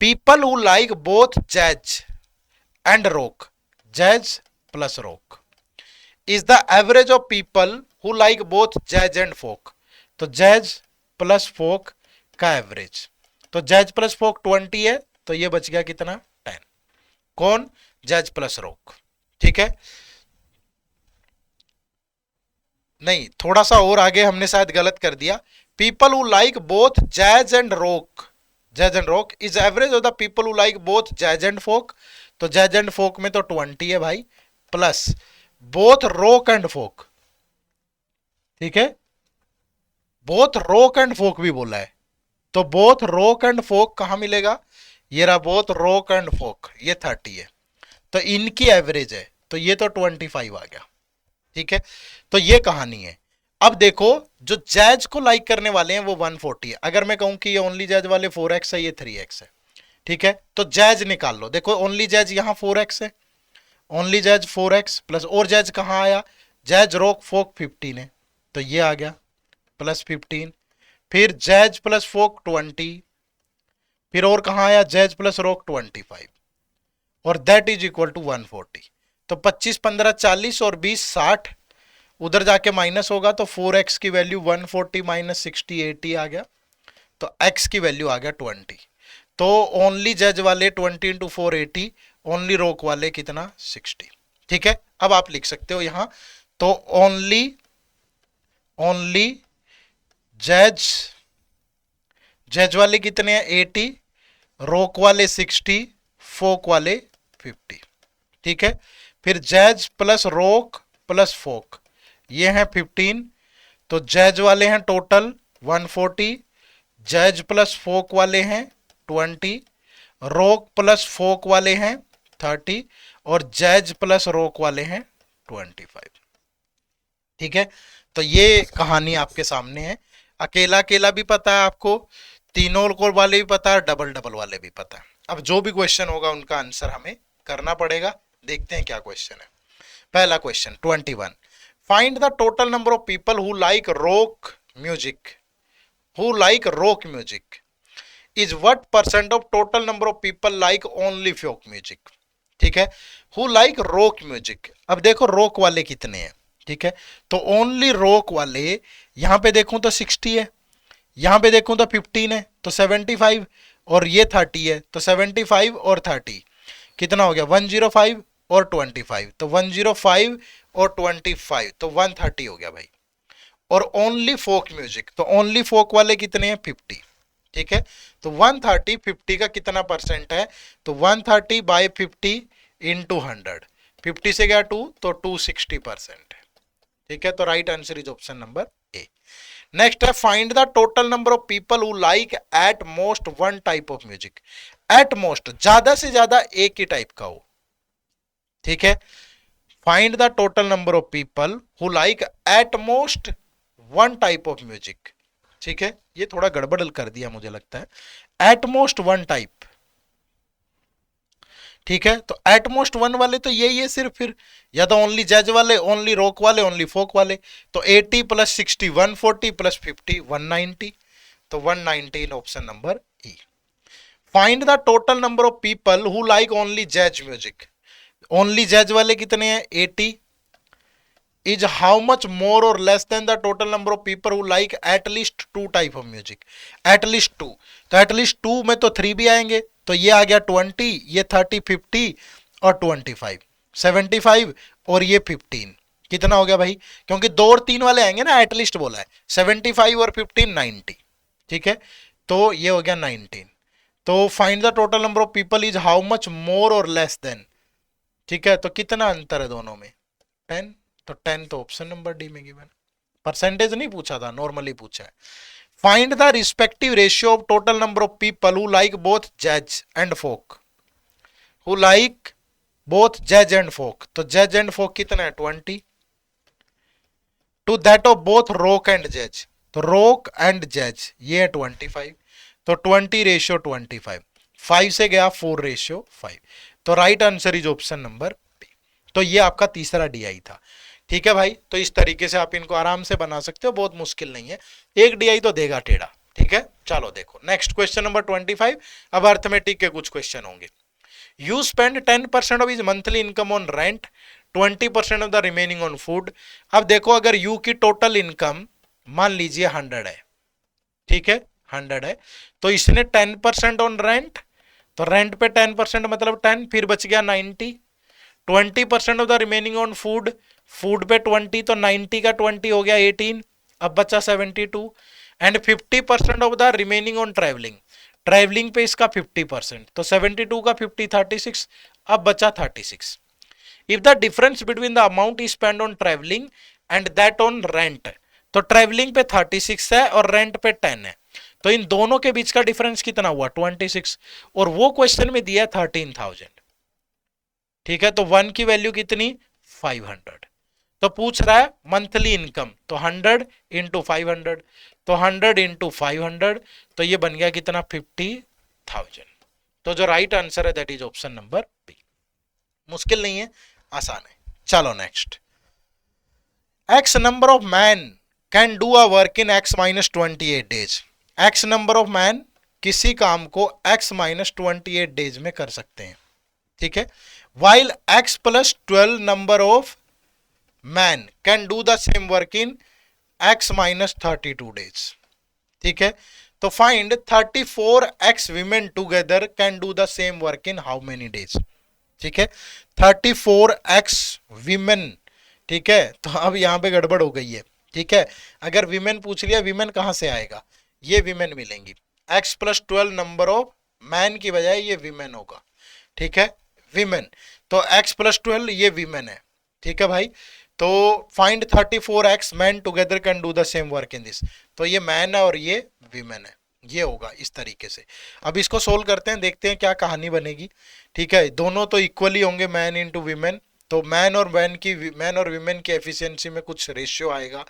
People who like both jazz and rock, jazz plus rock is the average of people who like both jazz and folk. तो जैज प्लस फोक का एवरेज, तो जैज प्लस फोक 20 है, तो ये बच गया कितना? 10। कौन? Jazz plus rock. ठीक है, नहीं, थोड़ा सा और आगे हमने शायद गलत कर दिया। People who like both jazz and rock, jazz and rock is average of the people who like both jazz and folk. तो जैज एंड फोक में तो 20 है भाई, plus both rock and folk. ठीक है, बोथ रॉक एंड फोक भी बोला है, तो बोथ रॉक एंड फोक कहां मिलेगा? ये रहा बोथ रॉक एंड फोक, ये 30 है, तो इनकी एवरेज है, तो ये तो 25 आ गया। ठीक है, तो ये कहानी है। अब देखो, जो जैज को लाइक करने वाले हैं वो 140 है। अगर मैं कहूं कि ये ओनली जैज वाले 4x है, ये 3x है, ठीक है, तो जैज निकाल लो। देखो ओनली जैज यहां 4x है, ओनली जैज 4x प्लस, और जैज कहां आया? जैज रॉक फोक 15 है, तो ये आ गया प्लस 15, फिर जैज प्लस फोक 20, फिर और कहां आया? जैज प्लस रॉक 25, और दैट इज इक्वल टू 140। तो 25 15 40 और 20 60, उधर जाके माइनस होगा, तो 4x की वैल्यू 140 माइनस 60 80 आ गया, तो x की वैल्यू आ गया 20। तो ओनली जज वाले 20 इंटू 4 80, ओनली रॉक वाले कितना? 60। ठीक है, अब आप लिख सकते हो यहां, तो ओनली जज, जज वाले कितने हैं? 80, रॉक वाले 60, फोक वाले 50। ठीक है, फिर जैज प्लस रॉक प्लस फोक, ये हैं 15, तो जैज वाले हैं टोटल 140, जैज प्लस फोक वाले हैं 20, रॉक प्लस फोक वाले हैं 30 और जैज प्लस रॉक वाले हैं 25। ठीक है, तो ये कहानी आपके सामने है। अकेला अकेला भी पता है आपको, तीनों को वाले भी पता है, डबल डबल वाले भी पता है। अब जो भी क्वेश्चन होगा उनका आंसर हमें करना पड़ेगा। देखते हैं क्या क्वेश्चन है। पहला question 21, find the total number of people who like rock music, who like rock music is what percent of total number of people like only folk music. ठीक है, हु लाइक रॉक म्यूजिक। अब देखो rock वाले कितने हैं। ठीक है, तो ओनली रॉक वाले यहां पे देखूं तो 60 है, यहां पे देखूं तो 15 है, तो 75, और ये 30 है, तो 75 और 30 कितना हो गया 105 और 25, तो 105 और 25 तो 130 हो गया भाई। और ओनली फोक म्यूजिक, तो ओनली फोक वाले कितने हैं 50। ठीक है, तो 130 50 का कितना परसेंट है, तो 130 बाई 50 इंटू 100, 50 से गया 2 तो 260% है। ठीक है, तो right answer is option number A. Next है find the total number of people who like at most one type of music. At most ज्यादा से ज्यादा एक ही टाइप का हो। ठीक है, find the total number of people who like at most one type of music. ठीक है, ये थोड़ा गड़बड़ कर दिया मुझे लगता है, एट मोस्ट वन टाइप। ठीक है, तो एटमोस्ट वन वाले तो यही है सिर्फ, फिर या तो ओनली जैज वाले, ओनली रॉक वाले, ओनली फोक वाले, तो 80 प्लस 60 140 प्लस 50 190, तो 119 option number E. Find the total number of people who like only jazz music. Only jazz वाले कितने हैं 80, इज हाउ मच मोर और less than the total number of people who like at least 2 type of music. At least 2, तो at least 2 में तो 3 भी आएंगे, तो ये आ गया 20, ये 30 50 और 25 75 और ये 15 कितना हो गया भाई, क्योंकि 2 और 3 वाले आएंगे ना, एटलीस्ट बोला है, 75 और 15 90। ठीक है, तो ये हो गया 19। तो find the total number of people is how much more और लेस देन। ठीक है, तो कितना अंतर है दोनों में 10, तो 10 तो ऑप्शन नंबर डी में गिवन। परसेंटेज नहीं पूछा था, नॉर्मली पूछा है। Find the respective ratio of total number of people who like both jazz and folk, who like both jazz and folk, तो जैज एंड फोक कितना है 20, to that of both rock and jazz, तो rock and jazz ये है 25, तो 20 ratio 25, 5 से गया 4 ratio 5, तो right answer is option number B. तो ये आपका तीसरा डीआई था। ठीक है भाई, तो इस तरीके से आप इनको आराम से बना सकते हो, बहुत मुश्किल नहीं है, एक डीआई तो देगा टेढ़ा। ठीक है, चलो देखो नेक्स्ट क्वेश्चन नंबर 25। अब अर्थमेटिक के कुछ क्वेश्चन होंगे। You spend 10% of his monthly income on rent, 20% of the remaining on food. अब देखो अगर यू की टोटल इनकम मान लीजिए 100 है, ठीक है 100 है, तो इसने 10% ऑन रेंट, तो रेंट पे 10% मतलब 10, फिर बच गया 90, 20% of the remaining on food, food पे 20 तो 90 का 20 हो गया 18, अब बचा 72, and 50% of the remaining on travelling, travelling पे इसका 50%, तो 72 का 50 36, अब बचा 36। If the difference between the amount is spend on travelling and that on rent, तो ट्रैवलिंग पे 36 है और रेंट पे 10 है, तो इन दोनों के बीच का डिफरेंस कितना हुआ 26, और वो क्वेश्चन में दिया 13,000। ठीक है, तो 1 की वैल्यू कितनी 500, तो पूछ रहा है मंथली इनकम, तो 100 इंटू 500, तो 100 इंटू 500, तो ये बन गया कितना 50,000। तो जो राइट आंसर है that is option number B. मुश्किल नहीं है, आसान है। चलो next, X number of man can do a work in X minus 28 days. X number of man किसी काम को एक्स माइनस 28 डेज में कर सकते हैं। ठीक है, while x plus 12 number of man can do the same work in x minus 32 days। ठीक है, तो find 34x women together can do the same work in how many days। ठीक है, 34x women, ठीक है, तो अब यहां पे गड़बड़ हो गई है। ठीक है, अगर विमेन पूछ लिया, विमेन कहां से आएगा, ये विमेन मिलेंगी, x plus 12 number of man की बजाय ये विमेन होगा। ठीक है, विमेन, तो x प्लस 12 ये विमेन है। ठीक है भाई, तो find 34x man together can do the same work in this. तो ये मैन है और ये वीमेन है, ये होगा इस तरीके से। अब इसको सोल्व करते हैं, देखते हैं क्या कहानी बनेगी। ठीक है, दोनों तो इक्वली होंगे, मैन इंटू वीमेन, तो मैन और वीमेन की एफिशिएंसी में कुछ रेशियो आएगा,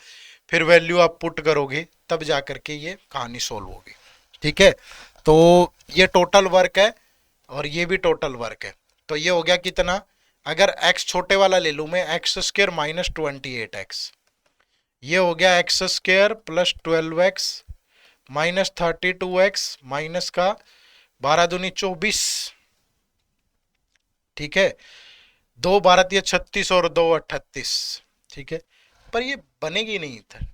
फिर वैल्यू आप पुट करोगे तब जा करके ये कहानी सोल्व होगी। ठीक है, तो ये टोटल वर्क है और ये भी टोटल वर्क है। तो ये हो गया कितना, अगर x छोटे वाला ले लूं मैं, एक्स स्क्र माइनस 28x, ये हो गया x square plus 12x minus 32x minus का 12 दूनी 24। ठीक है, 2 12 36 और 2 38। ठीक है, पर ये बनेगी नहीं इधर।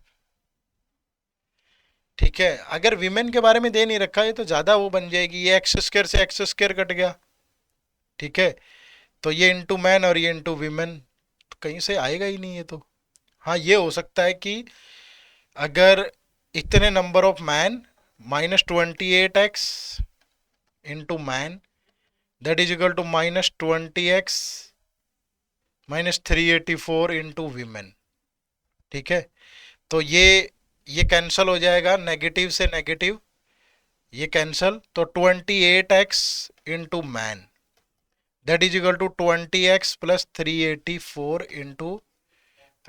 ठीक है, अगर विमेन के बारे में दे नहीं रखा है तो ज्यादा वो बन जाएगी, ये एक्स स्क्र से एक्स स्क्र कट गया। ठीक है, तो ये इंटू मैन और ये इंटू वीमेन, तो कहीं से आएगा ही नहीं ये तो। हाँ, ये हो सकता है कि अगर इतने number of man minus 28x into man that is equal to minus 20x minus 384 into women. ठीक है, तो ये कैंसल हो जाएगा, नेगेटिव से नेगेटिव ये कैंसल, तो 28x into man that is equal to 20x plus 384 into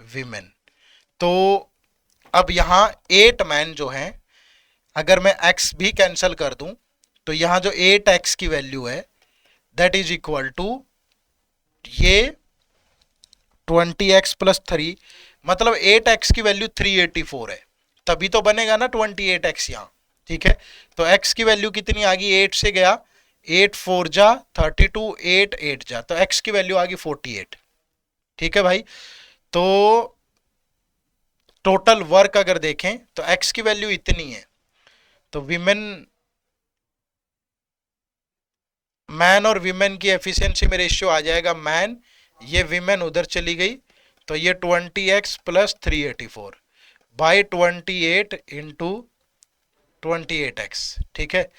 women. तो अब यहाँ 8 मैन जो हैं, अगर मैं x भी कैंसल कर दूं तो यहाँ जो 8x की वैल्यू है दैट इज इक्वल टू ये 20x प्लस 3, मतलब 8x की वैल्यू 384 है, तभी तो बनेगा ना 28x यहाँ। ठीक है, तो x की वैल्यू कितनी आ गई, 8 से गया 8 4 जा 32, 8 8 जा, तो x की वैल्यू आ गई 48। ठीक है भाई, तो टोटल वर्क अगर देखें तो x की वैल्यू इतनी है, तो मैन और वीमेन की एफिशिएंसी में रेशियो आ जाएगा मैन, ये वीमेन उधर चली गई, तो ये 20x plus 384 by 28 into 28x। ठीक है,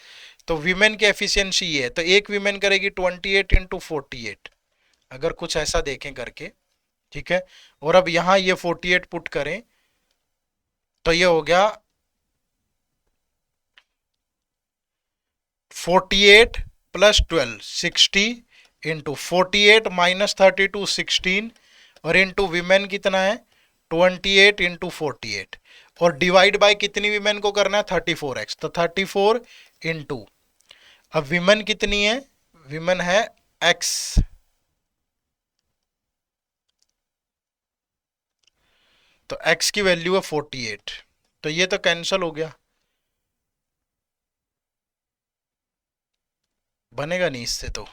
तो वीमेन की एफिशिएंसी ये है, तो एक वीमेन करेगी 28 इंटू 48, अगर कुछ ऐसा देखें करके। ठीक है, और अब यहां ये 48 पुट करें तो ये हो गया 48 प्लस 12 60 इंटू 48 माइनस 32 16 और इंटू वीमेन कितना है 28 इंटू 48 और डिवाइड बाय कितनी वीमेन को करना है 34x, तो 34 इंटू, अब वीमेन कितनी है, वीमेन है x, तो x की वैल्यू है 48, तो ये तो कैंसल हो गया, बनेगा नहीं इससे, तो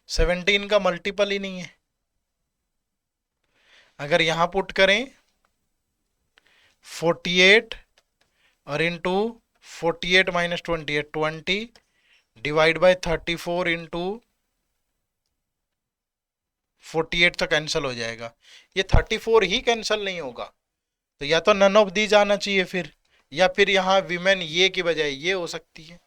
17 का मल्टीपल ही नहीं है। अगर यहां पुट करें 48 और into 48 minus 28 20 divide by 34 into 48 तो कैंसिल हो जाएगा, ये 34 ही कैंसिल नहीं होगा, तो या तो नन ऑफ दी जाना चाहिए फिर, या फिर यहाँ विमेन ये की बजाय ये हो सकती है,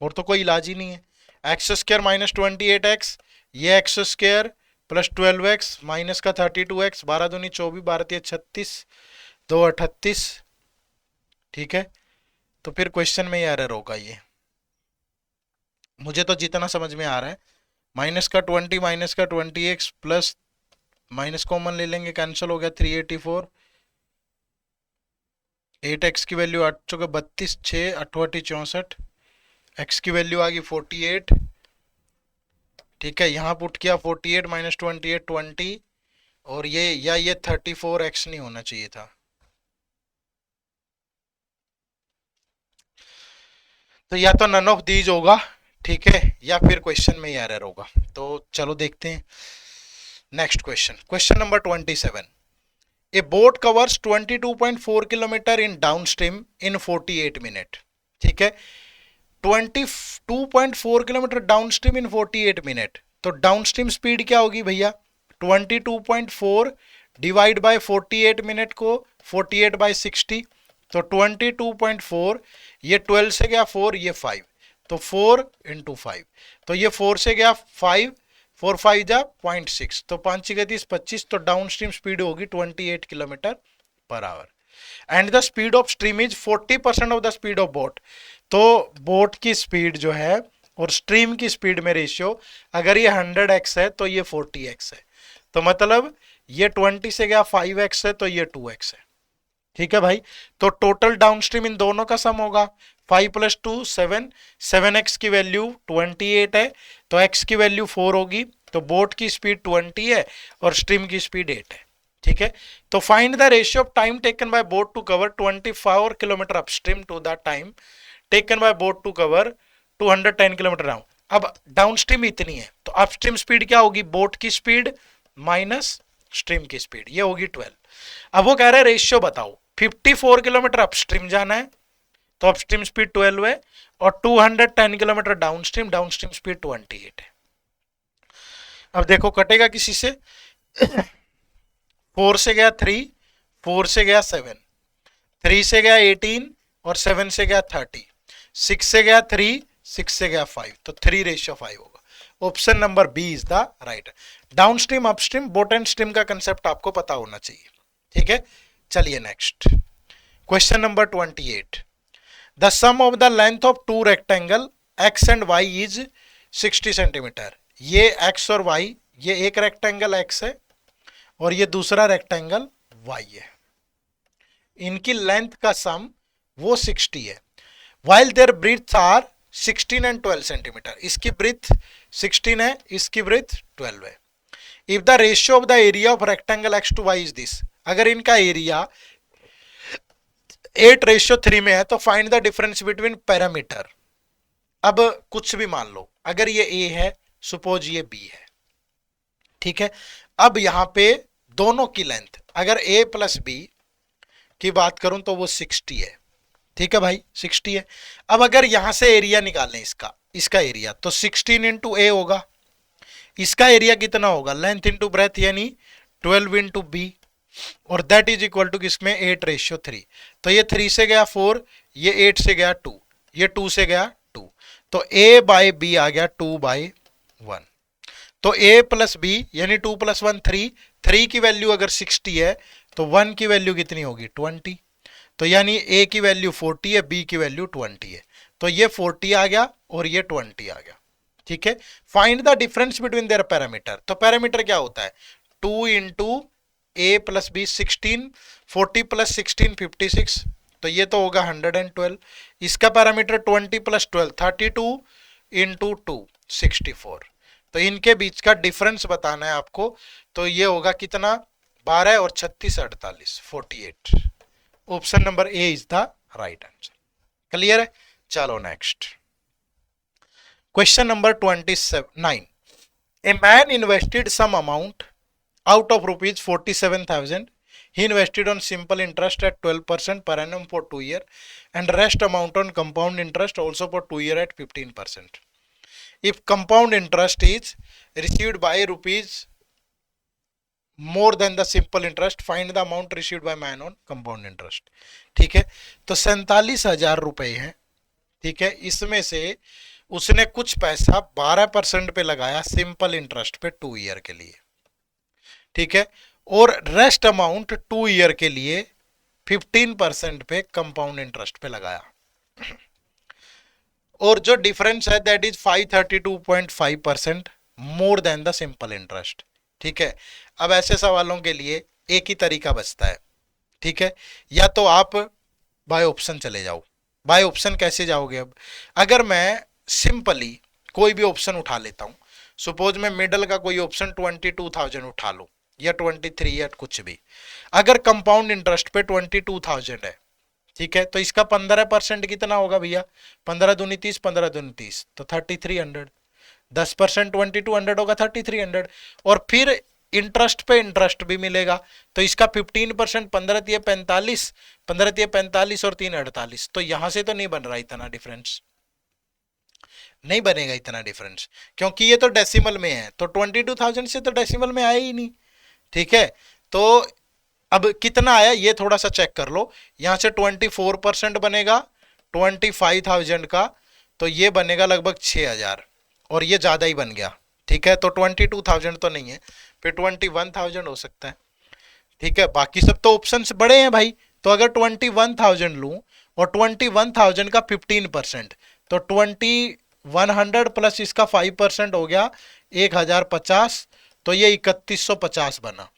और तो कोई इलाज ही नहीं है। एक्स स्क्र माइनस 28x, ये x square plus 12x minus का 32x, 12 दूनी 24 12 36 2 38। ठीक है, तो फिर क्वेश्चन में ही एरर होगा, ये मुझे तो जितना समझ में आ रहा है, माइनस का 20 माइनस का 20x प्लस माइनस कॉमन ले लेंगे, कैंसिल हो गया 384, 8x की वैल्यू 8 चौके 32 6 अठवाटी 64, x की वैल्यू आ गई 48। ठीक है, यहाँ पुट किया 48 माइनस 28 20, और ये 34x नहीं होना चाहिए था, तो या तो नन ऑफ दीज होगा, ठीक है, या फिर क्वेश्चन में ही एरर होगा। तो चलो देखते हैं next question, question number 27। A boat covers 22.4 kilometre in down stream in 48 minute. ठीक है, 22.4 kilometre down stream in 48 minute, तो डाउन स्ट्रीम स्पीड क्या होगी भैया, 22.4 डिवाइड बाय 48 मिनट को 48 बाय 60, तो 22.4, ये 12 से गया 4, ये 5, तो 4 × 5, तो ये 4 से गया 5, 4 5 जा 0.6, तो 5 × 30 25, तो डाउन स्ट्रीम स्पीड होगी 28 km/h and the speed of stream is 40% of the speed of boat. तो बोट की स्पीड जो है और स्ट्रीम की स्पीड में रेशियो, अगर ये 100x है तो ये 40x है, तो मतलब ये 20 से गया 5x है तो ये 2x है। ठीक है भाई, तो टोटल डाउन स्ट्रीम इन दोनों का सम होगा 5 + 2 7, 7x की वैल्यू 28 है, तो x की वैल्यू 4 होगी, तो बोट की स्पीड 20 है और स्ट्रीम की स्पीड 8 है। ठीक है, तो find the ratio of time taken by boat to cover 24 kilometre upstream to the time taken by boat to cover 210 kilometre down. अब डाउन स्ट्रीम इतनी है, तो अपस्ट्रीम स्पीड क्या होगी, बोट की स्पीड माइनस स्ट्रीम की स्पीड, ये होगी 12। अब वो कह रहे हैं रेशियो बताओ, 54 किलोमीटर अपस्ट्रीम जाना है तो अपस्ट्रीम स्पीड 12 है, और 210 किलोमीटर डाउनस्ट्रीम, डाउनस्ट्रीम स्पीड 28 है। अब देखो कटेगा किसी से, 4 से गया 3, 4 से गया 7, 3 से गया 18 और 7 से गया 30, 6 से गया 3, 6 से गया 5, तो 3:5 होगा। Option number B is the right. Downstream upstream boat and stream का कंसेप्ट आपको पता होना चाहिए। ठीक है, चलिए next question number 28। The sum of the length of two rectangle X and Y is 60 centimetre. ये एक्स और वाई, ये एक रेक्टेंगल एक्स है और ये दूसरा रेक्टेंगल वाई है, इनकी लेंथ का सम वो 60 है। While their breaths are 16 and 12 centimetre, इसकी ब्रीथ 16 है, इसकी ब्रीथ 12 है। If the ratio of the area of rectangle X to Y is this, अगर इनका एरिया 8:3 में है तो find the difference between parameter. अब कुछ भी मान लो, अगर ये ए है, सपोज ये बी है, ठीक है। अब यहां पे दोनों की लेंथ, अगर ए प्लस बी की बात करूं तो वो 60 है। ठीक है भाई, 60 है। अब अगर यहां से एरिया निकालें इसका एरिया, तो 16 इंटू ए होगा, इसका एरिया कितना होगा, लेंथ इंटू ब्रेथ, यानी 12 इंटू बी, और दैट इज इक्वल टू किसमें 8:3। तो ये 3 से गया 4, ये 8 से गया 2, ये 2 से गया 2, तो a बाई बी आ गया 2/1। तो a प्लस बी यानी 2 + 1 3, 3 की वैल्यू अगर 60 है तो 1 की वैल्यू कितनी होगी 20, तो यानी a की वैल्यू 40 है, b की वैल्यू 20 है, तो ये 40 आ गया और ये 20 आ गया। ठीक है, find the difference between their parameter. तो पैरामीटर क्या होता है, 2 इंटू a प्लस बी 16, 40 + 16 56, तो ये तो होगा 112। इसका पैरामीटर 20 + 12 32 इंटू 2 64, तो इनके बीच का डिफरेंस बताना है आपको, तो ये होगा कितना 12 और 36 48 48। Option number A is the right answer. Clear है, चलो next question number 29। A man invested some amount out of rupees 47,000. He invested on simple interest at 12% per annum for 2 years and rest amount on compound interest also for 2 years at 15%. If compound interest is received by rupees more than the simple interest, find the amount received by man on compound interest. ठीक है, तो 47,000 रुपए हैं। ठीक है, इसमें से उसने कुछ पैसा 12% पे लगाया सिंपल इंटरेस्ट पे 2 ईयर के लिए। ठीक है, और रेस्ट अमाउंट 2 ईयर के लिए 15% पे कंपाउंड इंटरेस्ट पे लगाया, और जो डिफरेंस है that is 532.5% more than the simple interest. ठीक है, अब ऐसे सवालों के लिए एक ही तरीका बचता है। ठीक है, या तो आप बाय ऑप्शन चले जाओ। बाय ऑप्शन कैसे जाओगे, अब अगर मैं सिंपली कोई भी ऑप्शन उठा लेता हूं, सपोज मैं मिडल का कोई ऑप्शन 22,000 उठा लूं या 23 या कुछ भी, अगर कंपाउंड इंटरेस्ट पे 22,000 है, ठीक है, तो इसका 15% कितना होगा भैया, 15 दूनी 30, 15 दूनी 30, तो 3300। 10% 2200 होगा 3300, और फिर इंटरेस्ट पे इंटरेस्ट भी मिलेगा, तो इसका 15% 15 × 45, 15 × 45 और 3 48, तो यहां से तो नहीं बन रहा इतना डिफरेंस, नहीं बनेगा इतना डिफरेंस, क्योंकि ये तो डेसिमल में है, तो 22,000 से तो डेसिमल में आया ही नहीं। ठीक है, तो अब कितना आया ये थोड़ा सा चेक कर लो, यहां से 24% बनेगा 25,000 का, तो ये बनेगा लगभग 6000 और ये ज़्यादा ही बन गया। ठीक है, तो 22,000 तो नहीं है, फिर 21,000 हो सकता है। ठीक है, बाकी सब तो ऑप्शंस बड़े हैं भाई। तो अगर 21,000 लूं और 21,000 का 15%, तो 2100 प्लस इसका 5% हो गया 1050, तो ये 3150 बना।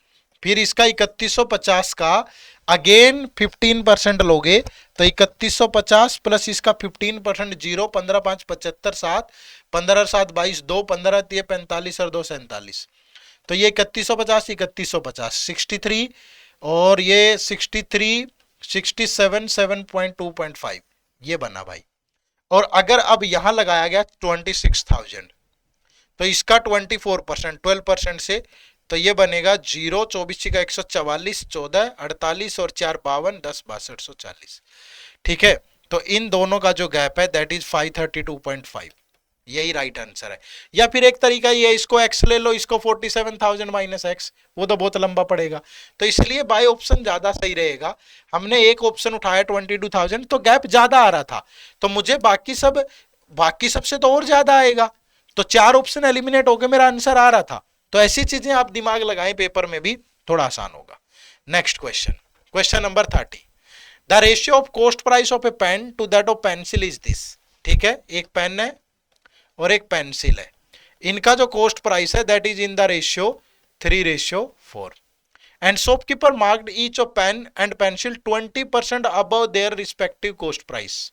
फिर इसका 3150 का अगेन 15% लोगे तो 3150 प्लस इसका 15%, 0, 15 5 75, 7, 15 7 22, 2 15 3 45 और 2 47, तो ये 3150 3150 63, और ये 63 67 7.2.5 ये बना भाई। और अगर अब यहां लगाया गया 26,000, तो इसका 24% 12% से, तो ये बनेगा 0, 24 का 144, 14 48 और 4 52, 10 6240। ठीक है, तो इन दोनों का जो गैप है दैट इज 532.5, यही राइट आंसर है। या फिर एक तरीका ये, इसको एक्स ले लो, इसको 47,000 माइनस एक्स, वो तो बहुत लंबा पड़ेगा, तो इसलिए बाय ऑप्शन ज्यादा सही रहेगा। हमने एक ऑप्शन उठाया 22,000, तो गैप ज्यादा आ रहा था, तो मुझे बाकी सबसे तो और ज्यादा आएगा, तो 4 ऑप्शन एलिमिनेट होकर मेरा आंसर आ रहा था। तो ऐसी चीजें आप दिमाग लगाएं, पेपर में भी थोड़ा आसान होगा। Next question, question number 30, the ratio of cost price of a pen to that of pencil is this. ठीक है, एक पेन है और एक पेंसिल है, इनका जो कॉस्ट प्राइस है that is in the ratio 3:4, and shopkeeper marked each of pen and pencil 20% above their respective cost price.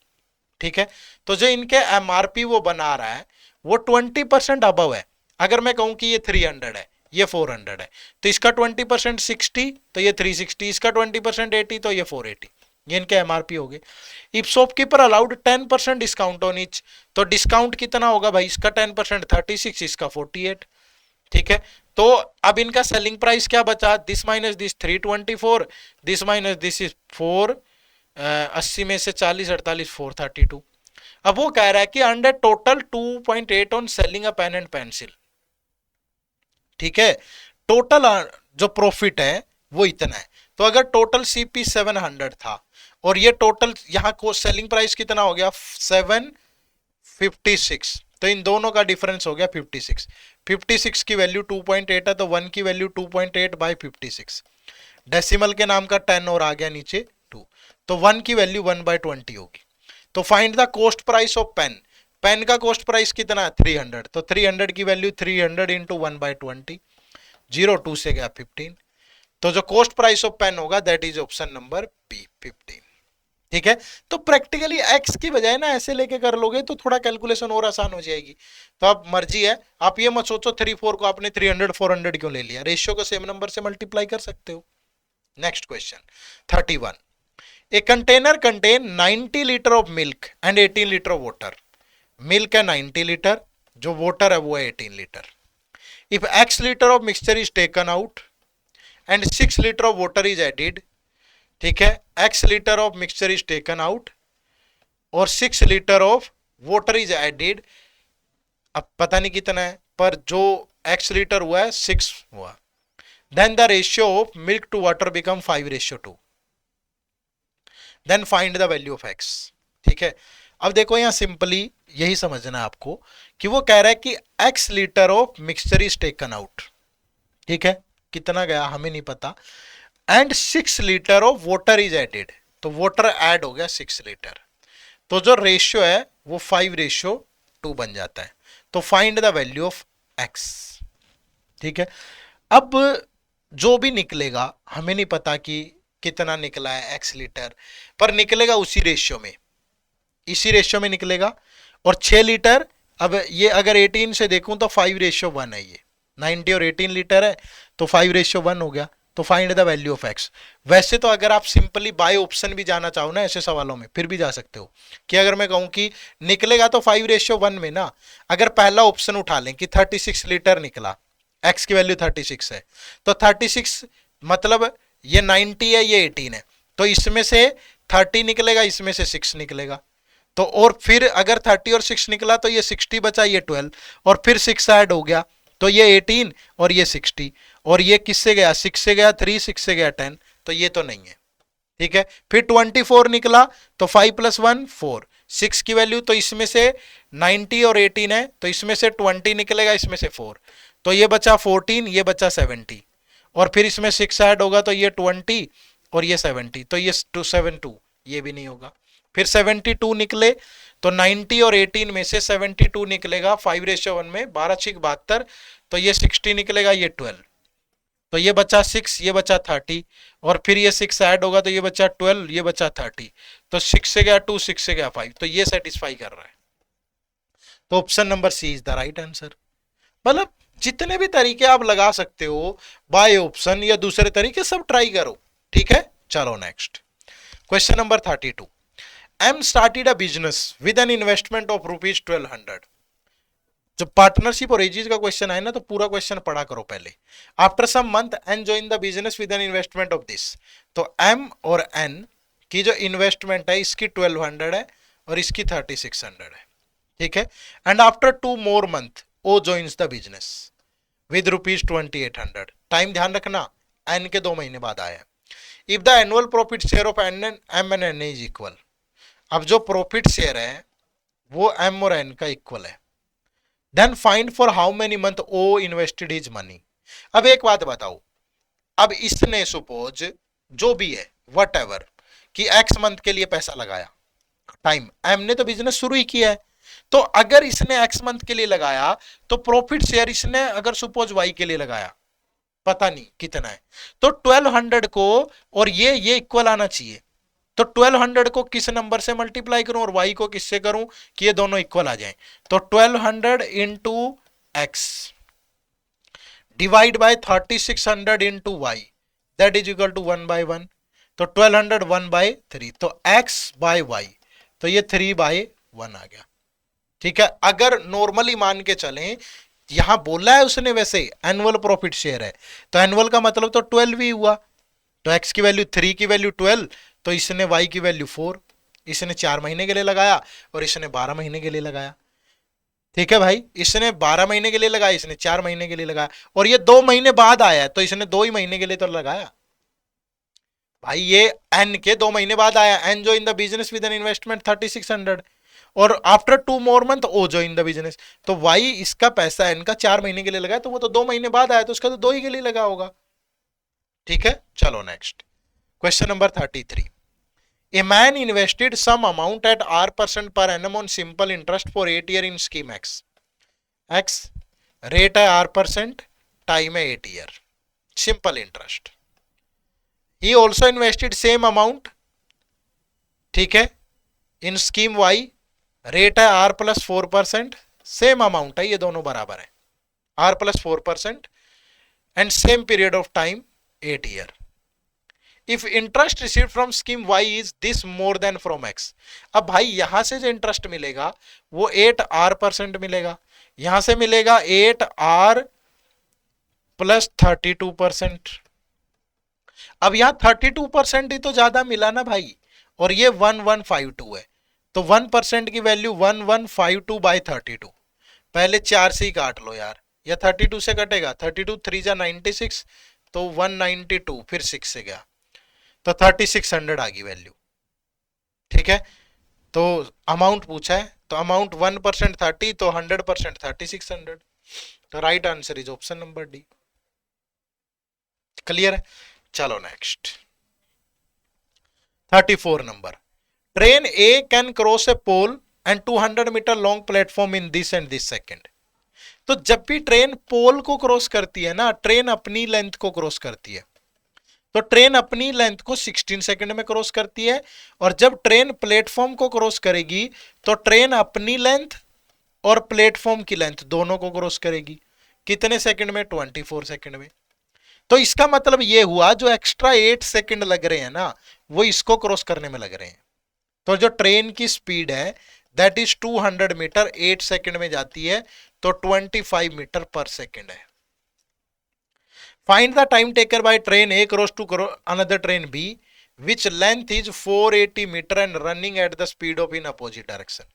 ठीक है, तो जो इनके एमआरपी वो बना रहा है वो 20% अबव है। अगर मैं कहूं कि ये 300 है, ये 400 है, तो इसका 20% 60, तो ये 360, इसका 20% 80, तो ये 480, ये इनके एमआरपी हो गए। If shopkeeper allowed 10% discount on etch, तो डिस्काउंट कितना होगा भाई, इसका 10% 36, इसका 48। ठीक है, तो अब इनका सेलिंग प्राइस क्या बचा, this minus this 324, this minus this is 4, 80 में से 40 48, 432। अब वो कह रहा है कि under total 2.8 on selling a pen and pencil. ठीक है, टोटल जो प्रॉफिट है वो इतना है। तो अगर टोटल सीपी 700 था और ये टोटल यहां को सेलिंग प्राइस कितना हो गया 756, तो इन दोनों का डिफरेंस हो गया 56। 56 की वैल्यू 2.8 है, तो 1 की वैल्यू 2.8 बाई 56, डेसिमल के नाम का 10 और आ गया नीचे 2, तो 1 की वैल्यू 1/20 होगी। तो find the cost price of pen, pen का कॉस्ट प्राइस कितना है 300, तो 300 की वैल्यू 300 इंटू 1/20, 0 2 से गया 15, तो जो कॉस्ट प्राइस ऑफ पेन होगा that is option number B 15। ठीक है, तो प्रैक्टिकली एक्स की बजाय ना ऐसे लेके कर लोगे तो थोड़ा कैलकुलेशन और आसान हो जाएगी। तो आप मर्जी है, आप ये मत सोचो 3 4 को आपने 300 400 क्यों ले लिया, रेशियो को सेम नंबर से मल्टीप्लाई कर सकते हो। Next question 31, a container contain 90 litre of milk and 18 litre of water. Milk है 90 लीटर, जो वाटर है वो है 18 litre. If x litre of mixture is taken out and 6 litre of water is added. ठीक है, x litre of mixture is taken out और 6 litre of water is added. अब पता नहीं कितना है, पर जो x लीटर हुआ है 6 हुआ। Then the ratio of milk to water become 5:2। Then find the value of x। ठीक है, अब देखो यहां सिंपली यही समझना है आपको कि वो कह रहा है कि x litre of mixture is taken out. ठीक है, कितना गया हमें नहीं पता, and 6 litre of water is added, तो वाटर ऐड हो गया 6 लीटर, तो जो रेशियो है वो 5:2 बन जाता है। तो find the value of x। ठीक है, अब जो भी निकलेगा हमें नहीं पता कि कितना निकला है x लीटर, पर निकलेगा उसी रेशियो में, इसी रेशियो में निकलेगा। और 6 लीटर, अब ये अगर 18 से देखूं तो 5:1 है, ये 90 और 18 लीटर है तो 5:1 हो गया। तो find the value of x। वैसे तो अगर आप सिंपली बाय ऑप्शन भी जाना चाहो ना ऐसे सवालों में, फिर भी जा सकते हो कि अगर मैं कहूं कि निकलेगा तो 5:1 में ना, अगर पहला ऑप्शन उठा लें कि 36 लीटर निकला, x की वैल्यू 36 है, तो 36 मतलब ये 90 है, ये 18 है, तो इसमें से 30 निकलेगा, इसमें से 6 निकलेगा, तो और फिर अगर 30 और 6 निकला तो ये 60 बचा, ये 12 और फिर 6 ऐड हो गया, तो ये 18 और ये 60, और ये किससे गया 6 से गया 3, 6 से गया 10, तो ये तो नहीं है। ठीक है, फिर 24 निकला तो 5 + 1 4, 6 की वैल्यू, तो इसमें से 90 और 18 है, तो इसमें से 20 निकलेगा, इसमें से 4, तो ये बचा 14, ये बचा 70, और फिर इसमें 6 ऐड होगा तो ये 20 और ये 70, तो ये 272, ये भी नहीं होगा। फिर 72 निकले, तो 90 और 18 में से 72 निकलेगा 5:1 में, 12×6 = 72, तो ये 60 निकलेगा, ये 12, तो ये बचा 6, ये बचा 30, और फिर ये 6 ऐड होगा तो ये बचा 12, ये बचा 30, तो 6 से गया 2, 6 से गया 5, तो ये सेटिस्फाई कर रहा है। तो option number C is the right answer. मतलब जितने भी तरीके आप लगा सकते हो, बाय ऑप्शन या दूसरे तरीके, सब ट्राई करो, ठीक है। चलो next question number 32। M started a business with an investment of ₹1200। जब पार्टनरशिप और एजीज का क्वेश्चन आए ना तो पूरा क्वेश्चन पढ़ा करो पहले। After some month N join the business with an investment of this, तो एम और एन की जो इन्वेस्टमेंट है इसकी 1200 है और इसकी 3600 है, ठीक है। And after 2 more month O joins the business with ₹2800। Time ध्यान रखना, एन के 2 महीने बाद आया। If the annual profit share of M and N is इज इक्वल, अब जो प्रॉफिट शेयर है वो एम और एन का इक्वल है, then find for how many month O invested his money. अब एक बात बताओ, अब इसने सपोज जो भी है वट एवर कि एक्स मंथ के लिए पैसा लगाया, टाइम एम ने तो बिजनेस शुरू ही किया है, तो अगर इसने एक्स मंथ के लिए लगाया तो प्रॉफिट शेयर इसने अगर सपोज वाई के लिए लगाया, पता नहीं कितना है, तो 1200 को और ये इक्वल आना चाहिए, तो 1200 को किस नंबर से मल्टीप्लाई करूं और y को किससे करूं कि ये दोनों इक्वल आ जाएं, तो 1200 into x divide by 3600 into y, that is equal to 1/1, तो 1200 1/3, तो x बाय y, तो ये 3/1 आ गया, ठीक है। अगर नॉर्मली मान के चलें, यहां बोला है उसने वैसे एनुअल प्रॉफिट शेयर है, तो एनुअल का मतलब तो 12 ही हुआ, तो x की वैल्यू 3 की वैल्यू 12, तो इसने y की वैल्यू 4, इसने 4 महीने के लिए लगाया और इसने 12 महीने के लिए लगाया, ठीक है भाई। इसने 12 महीने के लिए लगाया, इसने 4 महीने के लिए लगाया, और ये 2 महीने बाद आया है तो इसने 2 ही महीने के लिए तो लगाया भाई। ये एन के 2 महीने बाद आया, एन जो in the business with an investment 3600, और आफ्टर 2 more month ओ जो इन द बिजनेस, तो वाई इसका पैसा एन का 4 महीने के लिए लगाया, तो वो तो 2 महीने बाद आया, तो उसका तो 2 ही के लिए लगा होगा, ठीक है। चलो next question number 33। A man invested some amount at R% per annum on simple interest for 8 year in scheme X. X rate है R%, टाइम है 8 year, simple interest. He also invested same amount, ठीक है, in scheme Y, rate है R plus 4%, same amount है, ये दोनों बराबर है, R plus 4% and same period of time 8 year. If interest received from scheme Y is this more than from X, अब भाई यहां से जो इंटरेस्ट मिलेगा वो 8R% मिलेगा, यहां से मिलेगा 8R प्लस 32%। अब यहां 32% ही तो ज्यादा मिला ना भाई, और ये 1152 है, तो 1% की वैल्यू 1152/32, पहले 4 से ही काट लो यार, या 32 से कटेगा, 32 3 जा 96, तो 192, फिर 6 से गया, तो 3600 आ गई वैल्यू, ठीक है। तो अमाउंट पूछा है, तो अमाउंट 1% 30, तो 100% 3600, तो right answer is option number D. Clear है। चलो नेक्स्ट 34 नंबर। Train A can cross a pole and 200 metre long platform in this and this second. तो जब भी ट्रेन पोल को क्रॉस करती है ना, ट्रेन अपनी लेंथ को क्रॉस करती है, तो ट्रेन अपनी लेंथ को 16 सेकंड में क्रॉस करती है, और जब ट्रेन प्लेटफॉर्म को क्रॉस करेगी तो ट्रेन अपनी लेंथ और प्लेटफॉर्म की लेंथ दोनों को क्रॉस करेगी, कितने सेकंड में, 24 सेकंड में। तो इसका मतलब ये हुआ जो एक्स्ट्रा 8 सेकंड लग रहे हैं ना, वो इसको क्रॉस करने में लग रहे हैं। तो जो ट्रेन की स्पीड है दैट इज 200 मीटर 8 सेकंड में जाती है, तो 25 मीटर पर सेकंड है। Find the time taken by train A cross to another train B, which length is 480 meter and running at the speed of in opposite direction.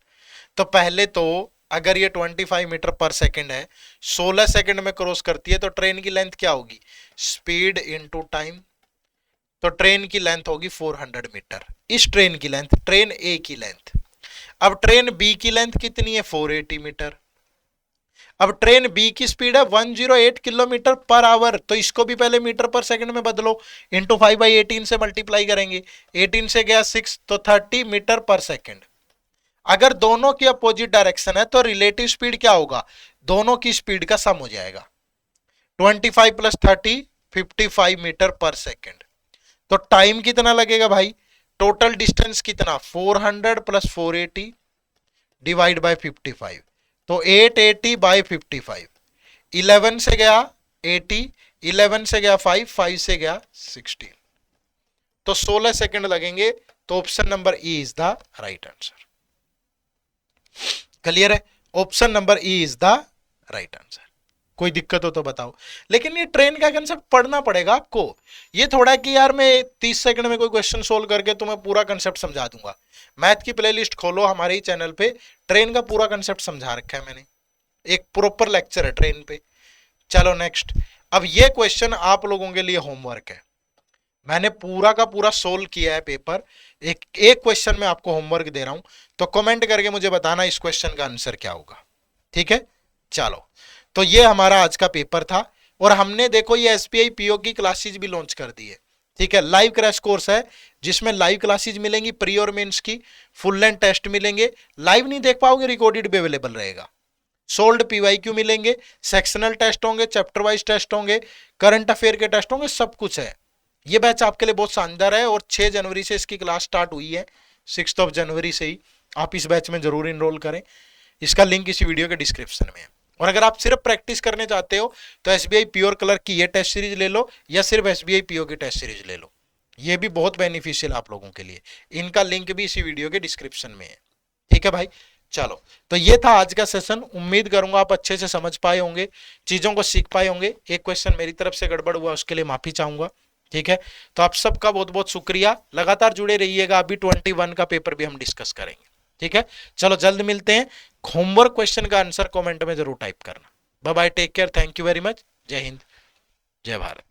तो पहले तो अगर ये 25 मीटर पर सेकंड है, 16 सेकंड में क्रॉस करती है, तो ट्रेन की लेंथ क्या होगी, स्पीड इनटू टाइम, तो ट्रेन की लेंथ होगी 400 मीटर। इस ट्रेन की लेंथ, ट्रेन ए की लेंथ। अब ट्रेन बी की लेंथ कितनी है 480 मीटर। अब ट्रेन बी की स्पीड है 108 किलोमीटर पर आवर, तो इसको भी पहले मीटर पर सेकंड में बदलो, इंटू 5/18 से मल्टीप्लाई करेंगे, 18 से गया 6 तो 30 मीटर पर सेकंड। अगर दोनों की अपोजिट डायरेक्शन है तो रिलेटिव स्पीड क्या होगा, दोनों की स्पीड का सम हो जाएगा। 25 प्लस 30 55 मीटर पर सेकंड। तो टाइम कितना लगेगा भाई, टोटल डिस्टेंस कितना 400 प्लस 480 डिवाइड बाय 55, तो 880 बाय 55। 11 से गया 80, 11 से गया 5, 5 से गया 16, तो 16 सेकंड लगेंगे। तो option number E is the right answer. Clear है, option number E is the right answer. कोई दिक्कत हो तो बताओ। लेकिन ये ट्रेन का कंसेप्ट पढ़ना पड़ेगा आपको। ये थोड़ा कि यार मैं 30 सेकंड में कोई क्वेश्चन सोल्व करके तुम्हें पूरा कंसेप्ट समझा दूंगा। मैथ की प्लेलिस्ट खोलो हमारे ही चैनल पे, ट्रेन का पूरा कंसेप्ट समझा रखा है मैंने, एक प्रॉपर लेक्चर है ट्रेन पे। चलो नेक्स्ट, अब ये क्वेश्चन आप लोगों के लिए होमवर्क है। मैंने पूरा का पूरा सोल्व किया है पेपर, एक एक क्वेश्चन में आपको होमवर्क दे रहा हूं, तो कमेंट करके मुझे बताना इस क्वेश्चन का आंसर क्या होगा। ठीक है, चलो तो ये हमारा आज का पेपर था। और हमने देखो ये एसबीआई पीओ की क्लासेज भी लॉन्च कर दी है। ठीक है, लाइव क्रैश कोर्स है जिसमें लाइव क्लासेज मिलेंगी, प्री और मेंस की, फुल लेंथ टेस्ट मिलेंगे। लाइव नहीं देख पाओगे, रिकॉर्डेड भी अवेलेबल रहेगा। सोल्ड पीवाईक्यू मिलेंगे, सेक्शनल टेस्ट होंगे, चैप्टर वाइज टेस्ट होंगे, करंट अफेयर के टेस्ट होंगे, सब कुछ है। ये बैच आपके लिए बहुत शानदार है और 6 जनवरी से इसकी क्लास स्टार्ट हुई है, 6 जनवरी से ही आप इस बैच में जरूर इनरोल करें। इसका लिंक इसी वीडियो के डिस्क्रिप्शन में है। और अगर आप सिर्फ प्रैक्टिस करने चाहते हो तो एसबीआई प्योर कलर की ये टेस्ट सीरीज ले लो, या सिर्फ एसबीआई पीओ की टेस्ट सीरीज ले लो, ये भी बहुत बेनिफिशियल आप लोगों के लिए। इनका लिंक भी इसी वीडियो के डिस्क्रिप्शन में है। ठीक है भाई, चलो तो ये था आज का सेशन। उम्मीद करूंगा आप अच्छे से समझ पाए होंगे, चीजों को सीख पाए होंगे। एक क्वेश्चन मेरी तरफ से गड़बड़ हुआ उसके लिए माफी चाहूंगा। ठीक है, तो आप सबका बहुत बहुत शुक्रिया, लगातार जुड़े रहिएगा, अभी 21 का पेपर भी हम डिस्कस करेंगे। ठीक है, चलो जल्द मिलते हैं। होमवर्क क्वेश्चन का आंसर कमेंट में जरूर टाइप करना। Bye bye, take care, thank you very much, जय हिंद, जय भारत।